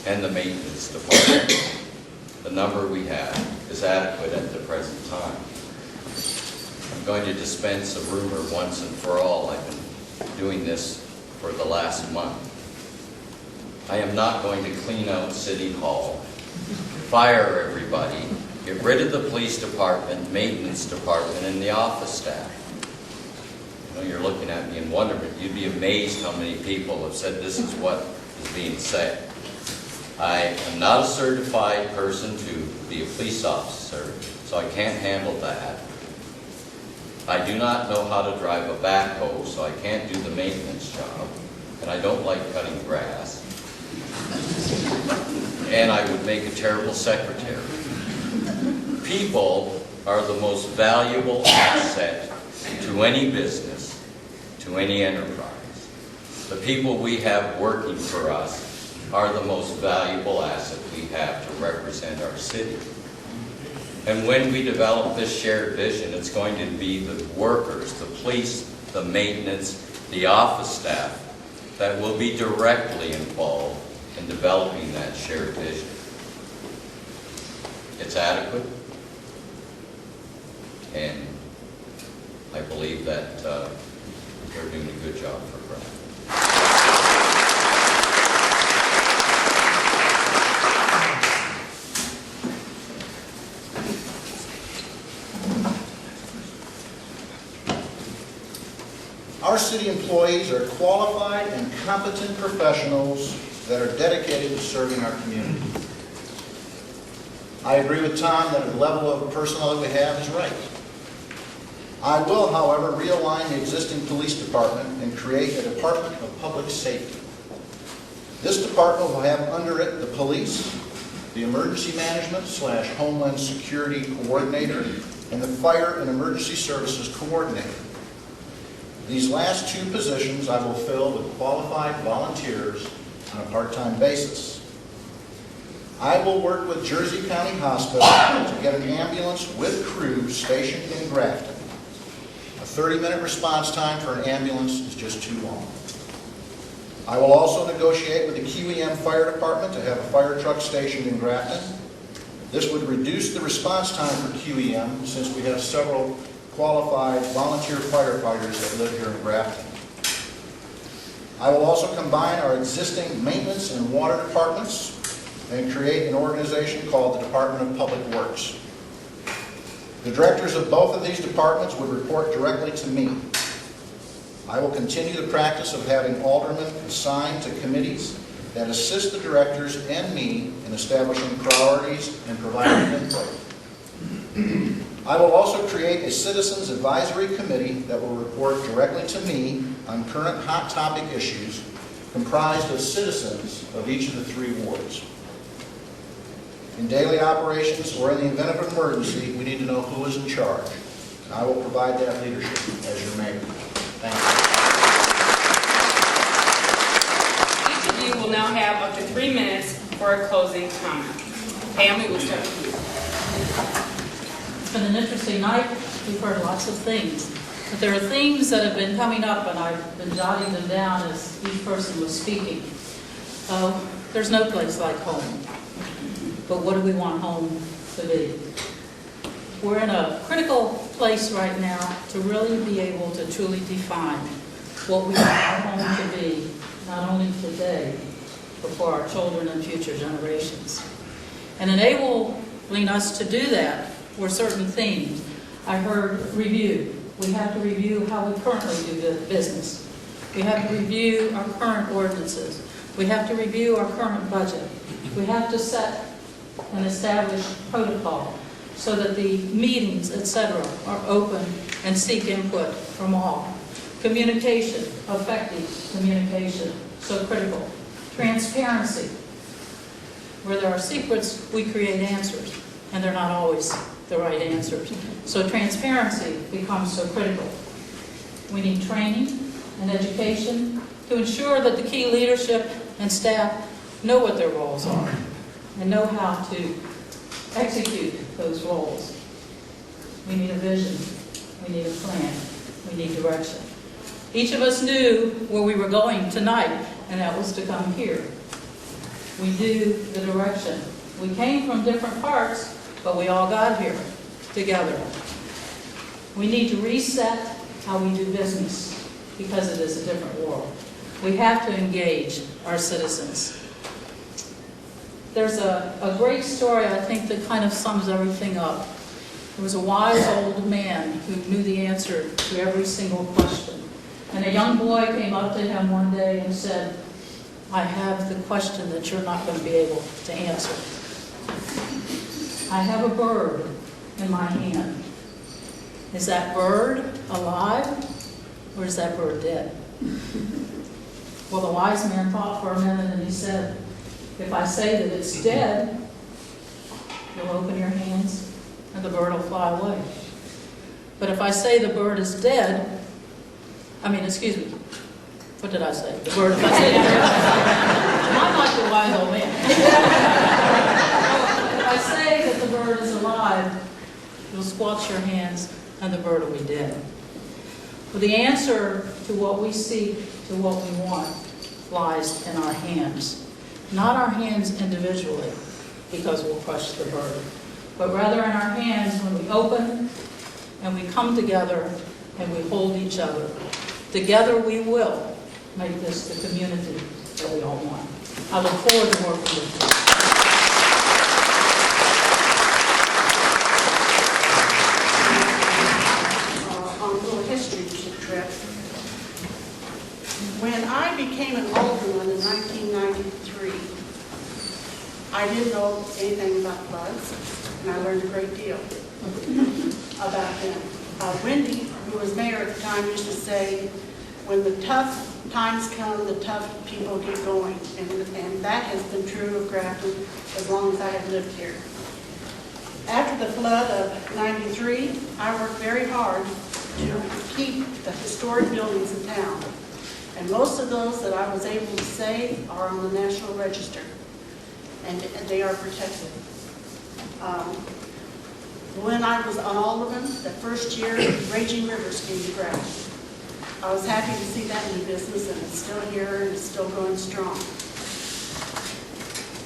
Speaker 8: and the maintenance department, the number we have, is adequate at the present time. I'm going to dispense a rumor once and for all. I've been doing this for the last month. I am not going to clean out City Hall, fire everybody, get rid of the police department, maintenance department, and the office staff. You know, you're looking at me in wonderment. You'd be amazed how many people have said this is what is being said. I am not a certified person to be a police officer, so I can't handle that. I do not know how to drive a backhoe, so I can't do the maintenance job. And I don't like cutting grass. And I would make a terrible secretary. People are the most valuable asset to any business, to any enterprise. The people we have working for us are the most valuable asset we have to represent our city. And when we develop this shared vision, it's going to be the workers, the police, the maintenance, the office staff that will be directly involved in developing that shared vision. it's adequate. And I believe that they're doing a good job for Grafton.
Speaker 9: Our city employees are qualified and competent professionals that are dedicated to serving our community. I agree with Tom that the level of personnel that we have is right. I will, however, realign the existing police department and create a Department of Public Safety. This department will have under it the police, the emergency management / Homeland Security coordinator, and the fire and emergency services coordinator. These last two positions I will fill with qualified volunteers on a part-time basis. I will work with Jersey County Hospital to get an ambulance with crew stationed in Grafton. A 30-minute response time for an ambulance is just too long. I will also negotiate with the QEM Fire Department to have a fire truck stationed in Grafton. This would reduce the response time for QEM since we have several qualified volunteer firefighters that live here in Grafton. I will also combine our existing maintenance and water departments and create an organization called the Department of Public Works. The directors of both of these departments would report directly to me. I will continue the practice of having aldermen assigned to committees that assist the directors and me in establishing priorities and providing input. I will also create a Citizens Advisory Committee that will report directly to me on current hot topic issues comprised of citizens of each of the 3 wards. In daily operations or in the event of an emergency, we need to know who is in charge. And I will provide that leadership as your mayor. Thank you.
Speaker 1: Each of you will now have up to 3 minutes for a closing comment. Pam, we will start with you.
Speaker 2: It's been an interesting night. We've heard lots of things. But there are themes that have been coming up, and I've been jotting them down as each person was speaking. There's no place like home. But what do we want home to be? We're in a critical place right now to really be able to truly define what we want our home to be, not only today, but for our children and future generations. And enabling us to do that were certain themes. I heard review. We have to review how we currently do business. We have to review our current ordinances. We have to review our current budget. We have to set and establish protocol so that the meetings, etc., are open and seek input from all. Communication, effective communication, so critical. Transparency. Where there are secrets, we create answers, and they're not always the right answers. So transparency becomes so critical. We need training and education to ensure that the key leadership and staff know what their roles are and know how to execute those roles. We need a vision. We need a plan. We need direction. Each of us knew where we were going tonight, and that was to come here. We knew the direction. We came from different parts, but we all got here together. We need to reset how we do business because it is a different world. We have to engage our citizens. There's a great story, I think, that kind of sums everything up. There was a wise old man who knew the answer to every single question. And a young boy came up to him one day and said, I have the question that you're not going to be able to answer. I have a bird in my hand. Is that bird alive or is that bird dead? Well, the wise man thought for a minute and he said, if I say that it's dead, you'll open your hands and the bird will fly away. But if I say the bird is dead, what did I say? The bird, if I say the bird, I'm like the wise old man. If I say that the bird is alive, you'll squelch your hands and the bird will be dead. Well, the answer to what we seek, to what we want, lies in our hands. Not our hands individually, because we'll crush the bird, but rather in our hands when we open and we come together and we hold each other. Together we will make this the community that we all want. I look forward to working with you.
Speaker 3: On a little history trip. When I became an alderman in 1993, I didn't know anything about floods, and I learned a great deal about them. Wendy, who was mayor at the time, used to say, when the tough times come, the tough people get going. And that has been true of Grafton as long as I have lived here. After the flood of '93, I worked very hard to keep the historic buildings in town. And most of those that I was able to save are on the National Register, and they are protected. When I was on alderman, the first year, Raging Rivers came to Grafton. I was happy to see that new business, and it's still here and it's still going strong.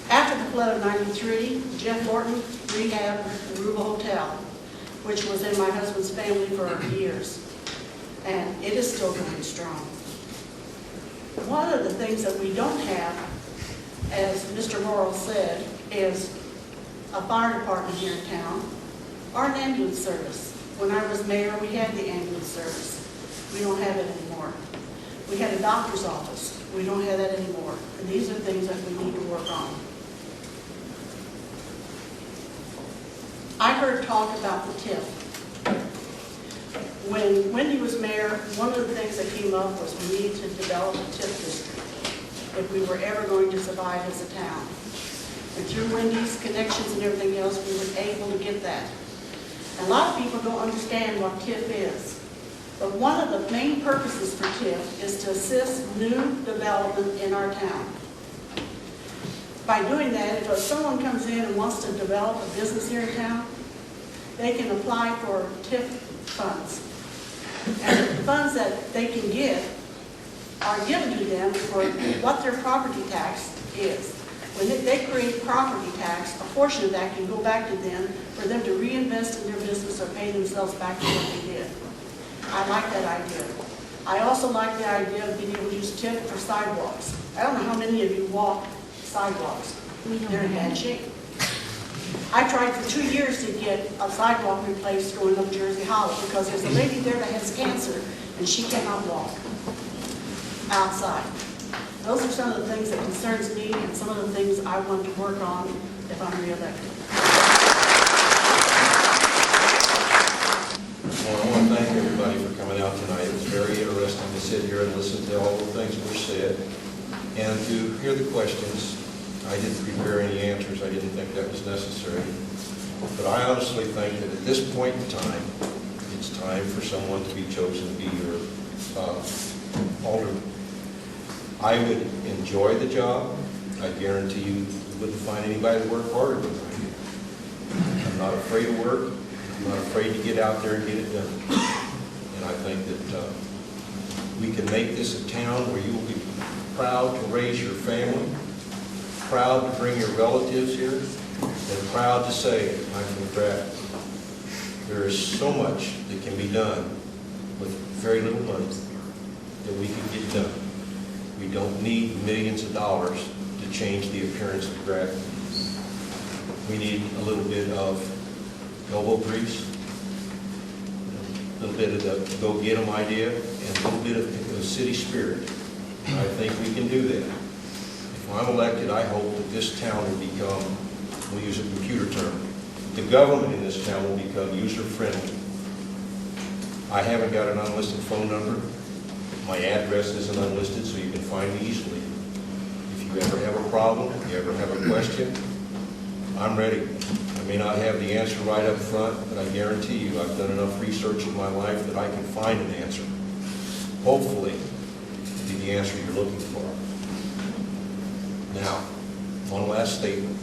Speaker 3: After the flood of '93, Jeff Morton rehabbed the Ruba Hotel, which was in my husband's family for years, and it is still going strong. One of the things that we don't have, as Mr. Morrill said, is a fire department here in town, or an ambulance service. When I was mayor, we had the ambulance service. We don't have it anymore. We had a doctor's office. We don't have that anymore. And these are things that we need to work on. I heard talk about the TIF. When Wendy was mayor, one of the things that came up was we needed to develop a TIF district if we were ever going to survive as a town. And through Wendy's connections and everything else, we were able to get that. And a lot of people don't understand what TIF is. But one of the main purposes for TIF is to assist new development in our town. By doing that, if someone comes in and wants to develop a business here in town, they can apply for TIF funds. And the funds that they can get are given to them for what their property tax is. When they create property tax, a portion of that can go back to them for them to reinvest in their business or pay themselves back for what they did. I like that idea. I also like the idea of being able to use TIF for sidewalks. I don't know how many of you walk sidewalks. They're in bad shape. I tried for 2 years to get a sidewalk replaced going up Jersey Hollow because there's a lady there that has cancer and she cannot walk outside. Those are some of the things that concerns me and some of the things I want to work on if I'm reelected.
Speaker 4: Well, I want to thank everybody for coming out tonight. It was very interesting to sit here and listen to all the things that were said and to hear the questions. I didn't prepare any answers. I didn't think that was necessary. But I honestly think that at this point in time, it's time for someone to be chosen to be your alderman. I would enjoy the job. I guarantee you wouldn't find anybody to work harder than I do. I'm not afraid of work. I'm not afraid to get out there and get it done. And I think that we can make this a town where you will be proud to raise your family, proud to bring your relatives here, and proud to say, I'm from Grafton. There is so much that can be done with very little money that we can get done. We don't need millions of dollars to change the appearance of Grafton. We need a little bit of elbow grease, a little bit of the go-get-em idea, and a little bit of city spirit. And I think we can do that. If I'm elected, I hope that this town will become, we'll use a computer term, the government in this town will become user-friendly. I haven't got an unlisted phone number. My address isn't unlisted, so you can find me easily. If you ever have a problem, if you ever have a question, I'm ready. I may not have the answer right up front, but I guarantee you I've done enough research in my life that I can find an answer. Hopefully, it'll be the answer you're looking for. Now, one last statement.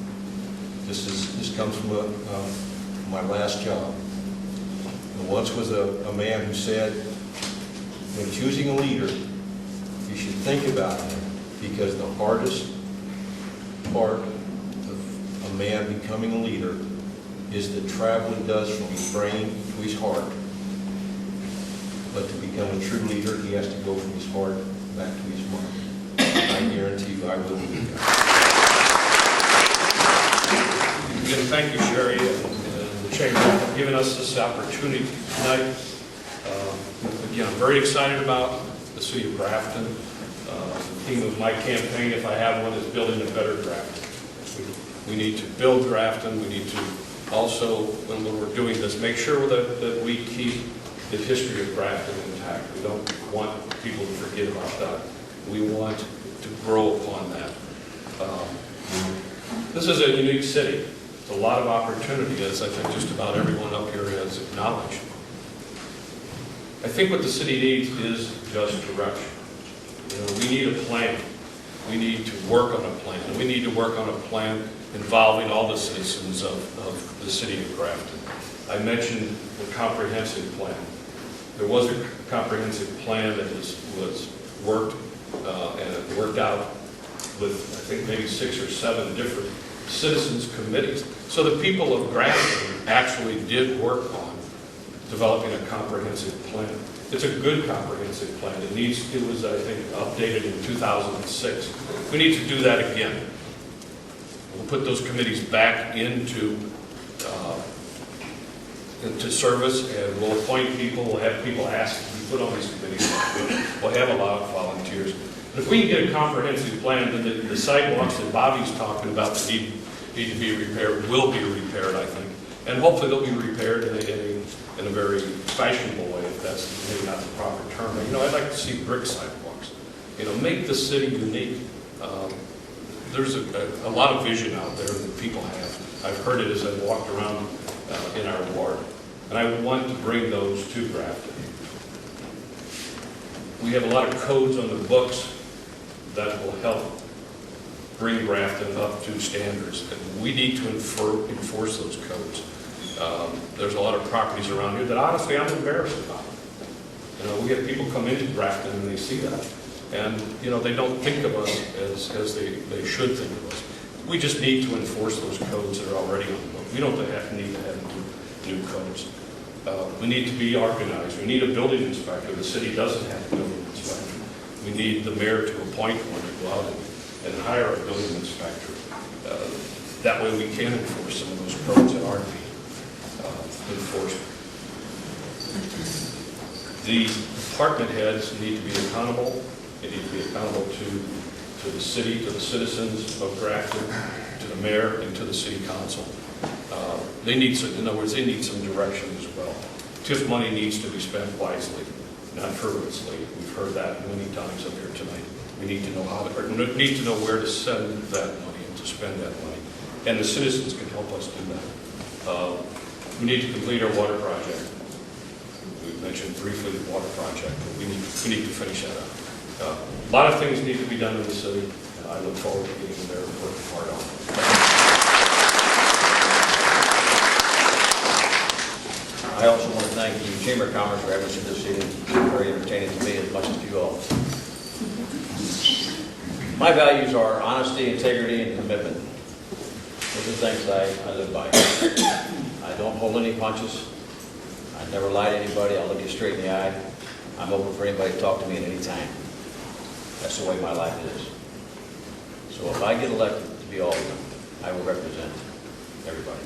Speaker 4: This comes from my last job. And once was a man who said, when choosing a leader, you should think about him, because the hardest part of a man becoming a leader is that traveling does from his brain to his heart. But to become a true leader, he has to go from his heart back to his mind. I guarantee you I will do that.
Speaker 5: Again, thank you, Sherry, and the Chamber for giving us this opportunity tonight. Again, I'm very excited about the city of Grafton. The theme of my campaign, if I have one, is building a better Grafton. We need to build Grafton. We need to also, when we're doing this, make sure that we keep the history of Grafton intact. We don't want people to forget about that. We want to grow upon that. This is a unique city. It's a lot of opportunity, as I think just about everyone up here has acknowledged. I think what the city needs is just direction. We need a plan. We need to work on a plan. We need to work on a plan involving all the citizens of the city of Grafton. I mentioned the comprehensive plan. There was a comprehensive plan that was worked and worked out with, I think, maybe 6 or 7 different citizens committees. So the people of Grafton actually did work on developing a comprehensive plan. It's a good comprehensive plan. It was, I think, updated in 2006. We need to do that again. We'll put those committees back into service, and we'll appoint people. We'll have people asked to be put on these committees. We'll have a lot of volunteers. But if we can get a comprehensive plan, then the sidewalks that Bobby's talking about that need to be repaired will be repaired, I think. And hopefully they'll be repaired in a very fashionable way, if that's maybe not the proper term. But, I'd like to see brick sidewalks. Make the city unique. There's a lot of vision out there that people have. I've heard it as I've walked around in our ward. And I want to bring those to Grafton. We have a lot of codes on the books that will help bring Grafton up to standards. And we need to enforce those codes. There's a lot of properties around here that honestly I'm embarrassed about. We have people come into Grafton and they see that. And, they don't think of us as they should think of us. We just need to enforce those codes that are already on the book. We don't need to have new codes. We need to be organized. We need a building inspector. The city doesn't have a building inspector. We need the mayor to appoint one to go out and hire a building inspector. That way we can enforce some of those codes that aren't being enforced. The department heads need to be accountable. They need to be accountable to the city, to the citizens of Grafton, to the mayor, and to the city council. They need some, in other words, they need some direction as well. TIF money needs to be spent wisely, not frivolously. We've heard that many times up here tonight. We need to know need to know where to send that money and to spend that money. And the citizens can help us do that. We need to complete our water project. We mentioned briefly the water project, but we need to finish that up. A lot of things need to be done in the city, and I look forward to getting there and working hard on it.
Speaker 6: I also want to thank the Chamber of Commerce for having us this evening. It's been very entertaining to me as much as you all. My values are honesty, integrity, and commitment. Those are things that I live by. I don't hold any punches. I never lie to anybody. I'll look you straight in the eye. I'm open for anybody to talk to me at any time. That's the way my life is. So if I get elected to be alderman, I will represent everybody.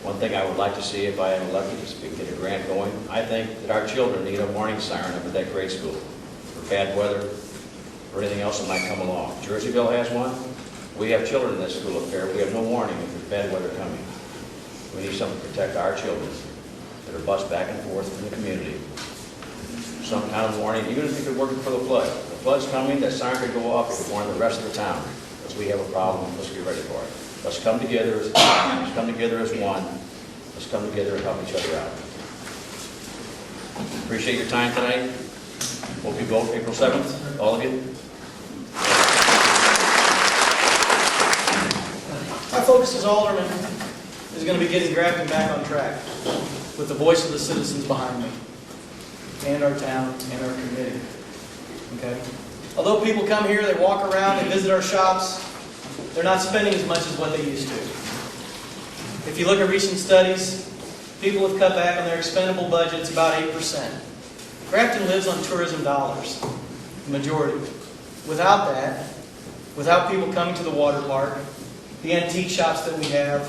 Speaker 6: One thing I would like to see if I am elected is we can get a grant going. I think that our children need a warning siren up at that grade school for bad weather or anything else that might come along. Jerseyville has one. We have children in that school up there. We have no warning if there's bad weather coming. We need something to protect our children that are bused back and forth in the community. Some kind of warning, even if you're working for the flood. If the flood's coming, that siren could go off to warn the rest of the town because we have a problem. Let's get ready for it. Let's come together as a team. Let's come together as one. Let's come together and help each other out. Appreciate your time tonight. Hope you vote April 7th, all of you.
Speaker 7: Our focus as aldermen is going to be getting Grafton back on track with the voice of the citizens behind me and our town and our committee. Okay? Although people come here, they walk around, they visit our shops, they're not spending as much as what they used to. If you look at recent studies, people have cut back on their expendable budgets about 8%. Grafton lives on tourism dollars, the majority. Without that, without people coming to the water park, the antique shops that we have,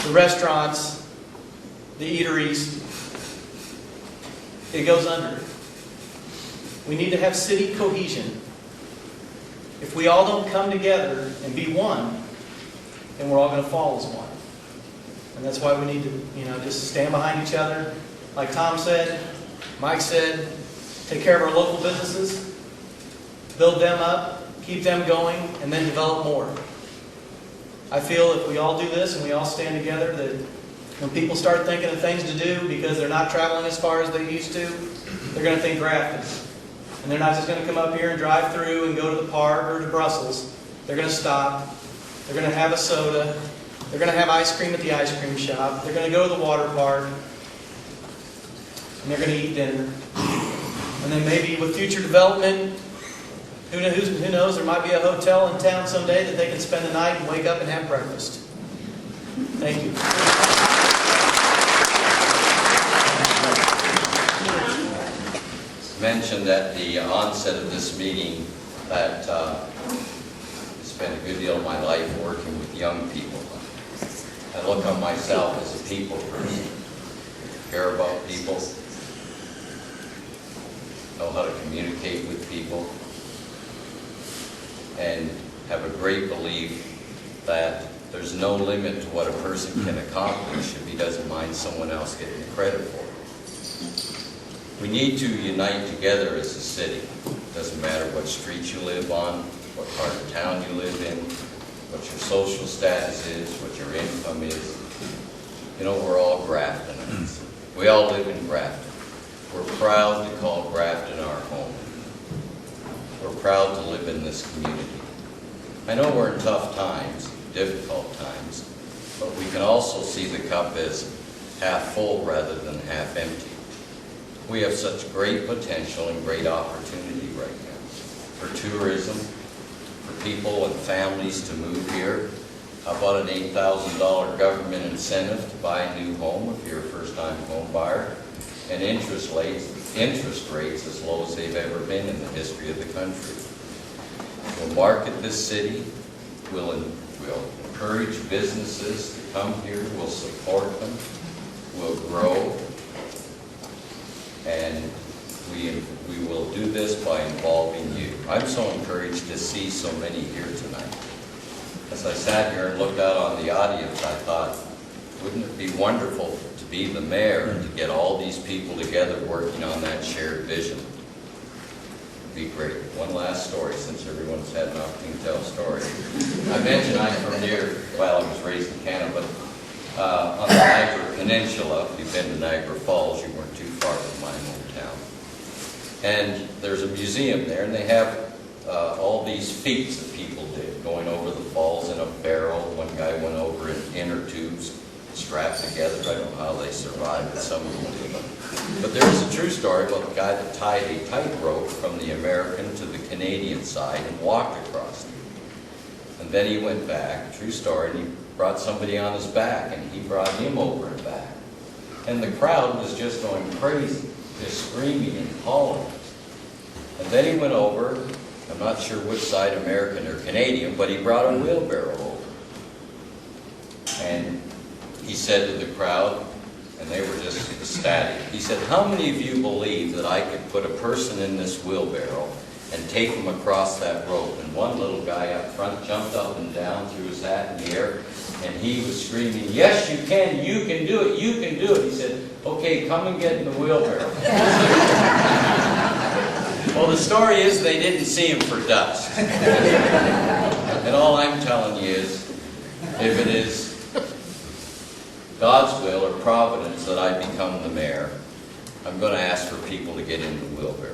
Speaker 7: the restaurants, the eateries, it goes under. We need to have city cohesion. If we all don't come together and be one, then we're all going to fall as one. And that's why we need to, just stand behind each other. Like Tom said, Mike said, take care of our local businesses, build them up, keep them going, and then develop more. I feel if we all do this and we all stand together, that when people start thinking of things to do because they're not traveling as far as they used to, they're going to think Grafton. And they're not just going to come up here and drive through and go to the park or to Brussels. They're going to stop. They're going to have a soda. They're going to have ice cream at the ice cream shop. They're going to go to the water park. And they're going to eat dinner. And then maybe with future development, who knows, there might be a hotel in town someday that they can spend the night and wake up and have breakfast. Thank you.
Speaker 8: Mentioned at the onset of this meeting that I spent a good deal of my life working with young people. I look on myself as a people person, care about people, know how to communicate with people, and have a great belief that there's no limit to what a person can accomplish if he doesn't mind someone else getting the credit for it. We need to unite together as a city. It doesn't matter what street you live on, what part of town you live in, what your social status is, what your income is. We're all Graftonites. We all live in Grafton. We're proud to call Grafton our home. We're proud to live in this community. I know we're in tough times, difficult times, but we can also see the cup as half full rather than half empty. We have such great potential and great opportunity right now for tourism, for people and families to move here. How about an $8,000 government incentive to buy a new home if you're a first-time home buyer, and interest rates as low as they've ever been in the history of the country. We'll market this city. We'll encourage businesses to come here. We'll support them. We'll grow. And we will do this by involving you. I'm so encouraged to see so many here tonight. As I sat here and looked out on the audience, I thought, wouldn't it be wonderful to be the mayor and to get all these people together working on that shared vision? It'd be great. One last story, since everyone's had an opportunity to tell a story. I mentioned I'm from I was raised in Canada, but on the Niagara Peninsula, if you've been to Niagara Falls, you weren't too far from my hometown. And there's a museum there, and they have all these feats that people did, going over the falls in a barrel. One guy went over in inner tubes, strapped together. I don't know how they survived, but some of them did. But there's a true story about the guy that tied a tightrope from the American to the Canadian side and walked across it. And then he went back, true story, and he brought somebody on his back, and he brought him over and back. And the crowd was just going crazy, just screaming and hollering. And then he went over, I'm not sure which side, American or Canadian, but he brought a wheelbarrow over. And he said to the crowd, and they were just ecstatic, he said, how many of you believe that I could put a person in this wheelbarrow and take him across that rope? And one little guy up front jumped up and down, threw his hat in the air, and he was screaming, yes, you can do it, you can do it. He said, okay, come and get in the wheelbarrow. Well, the story is they didn't see him for dust. And all I'm telling you is, if it is God's will or providence that I become the mayor, I'm going to ask for people to get in the wheelbarrow.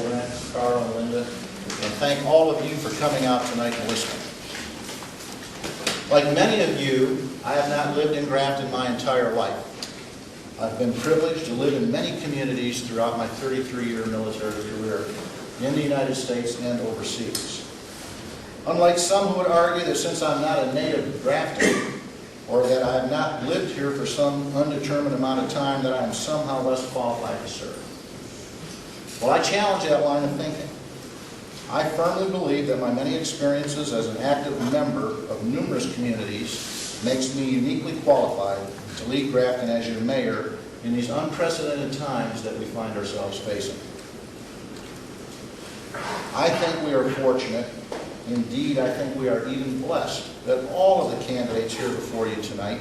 Speaker 9: Wonderful, Carl and Linda, and thank all of you for coming out tonight and listening. Like many of you, I have not lived in Grafton my entire life. I've been privileged to live in many communities throughout my 33-year military career. in the United States and overseas. Unlike some who would argue that since I'm not a native of Grafton, or that I have not lived here for some undetermined amount of time, that I am somehow less qualified to serve. Well, I challenge that line of thinking. I firmly believe that my many experiences as an active member of numerous communities makes me uniquely qualified to lead Grafton as your mayor in these unprecedented times that we find ourselves facing. I think we are fortunate, indeed I think we are even blessed, that all of the candidates here before you tonight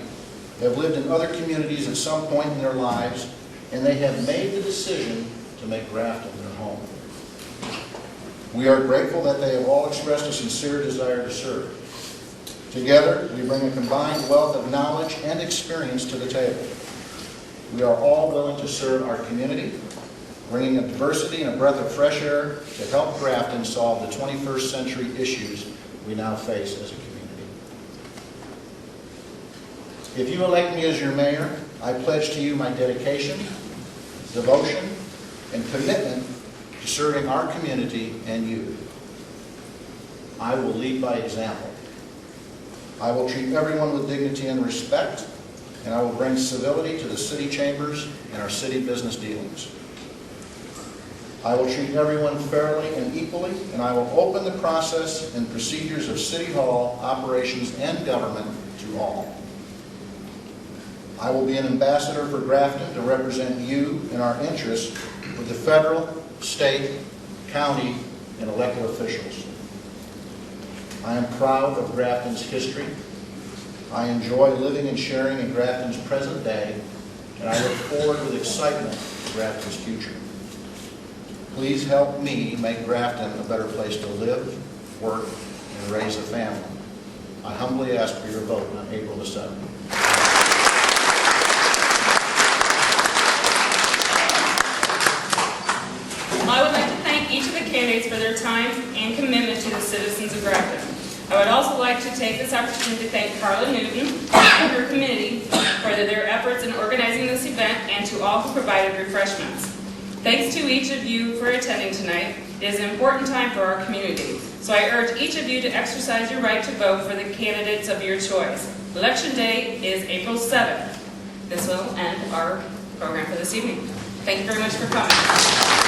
Speaker 9: have lived in other communities at some point in their lives, and they have made the decision to make Grafton their home. We are grateful that they have all expressed a sincere desire to serve. Together, we bring a combined wealth of knowledge and experience to the table. We are all willing to serve our community, bringing a diversity and a breath of fresh air to help Grafton solve the 21st century issues we now face as a community. If you elect me as your mayor, I pledge to you my dedication, devotion, and commitment to serving our community and you. I will lead by example. I will treat everyone with dignity and respect, and I will bring civility to the city chambers and our city business dealings. I will treat everyone fairly and equally, and I will open the process and procedures of City Hall, operations, and government to all. I will be an ambassador for Grafton to represent you and our interests with the federal, state, county, and elected officials. I am proud of Grafton's history. I enjoy living and sharing in Grafton's present day, and I look forward with excitement to Grafton's future. Please help me make Grafton a better place to live, work, and raise a family. I humbly ask for your vote on April the 7th.
Speaker 1: I would like to thank each of the candidates for their time and commitment to the citizens of Grafton. I would also like to take this opportunity to thank Carla Newton and her committee for their efforts in organizing this event and to all who provided refreshments. Thanks to each of you for attending tonight. It is an important time for our community, so I urge each of you to exercise your right to vote for the candidates of your choice. Election day is April 7th. This will end our program for this evening. Thank you very much for coming.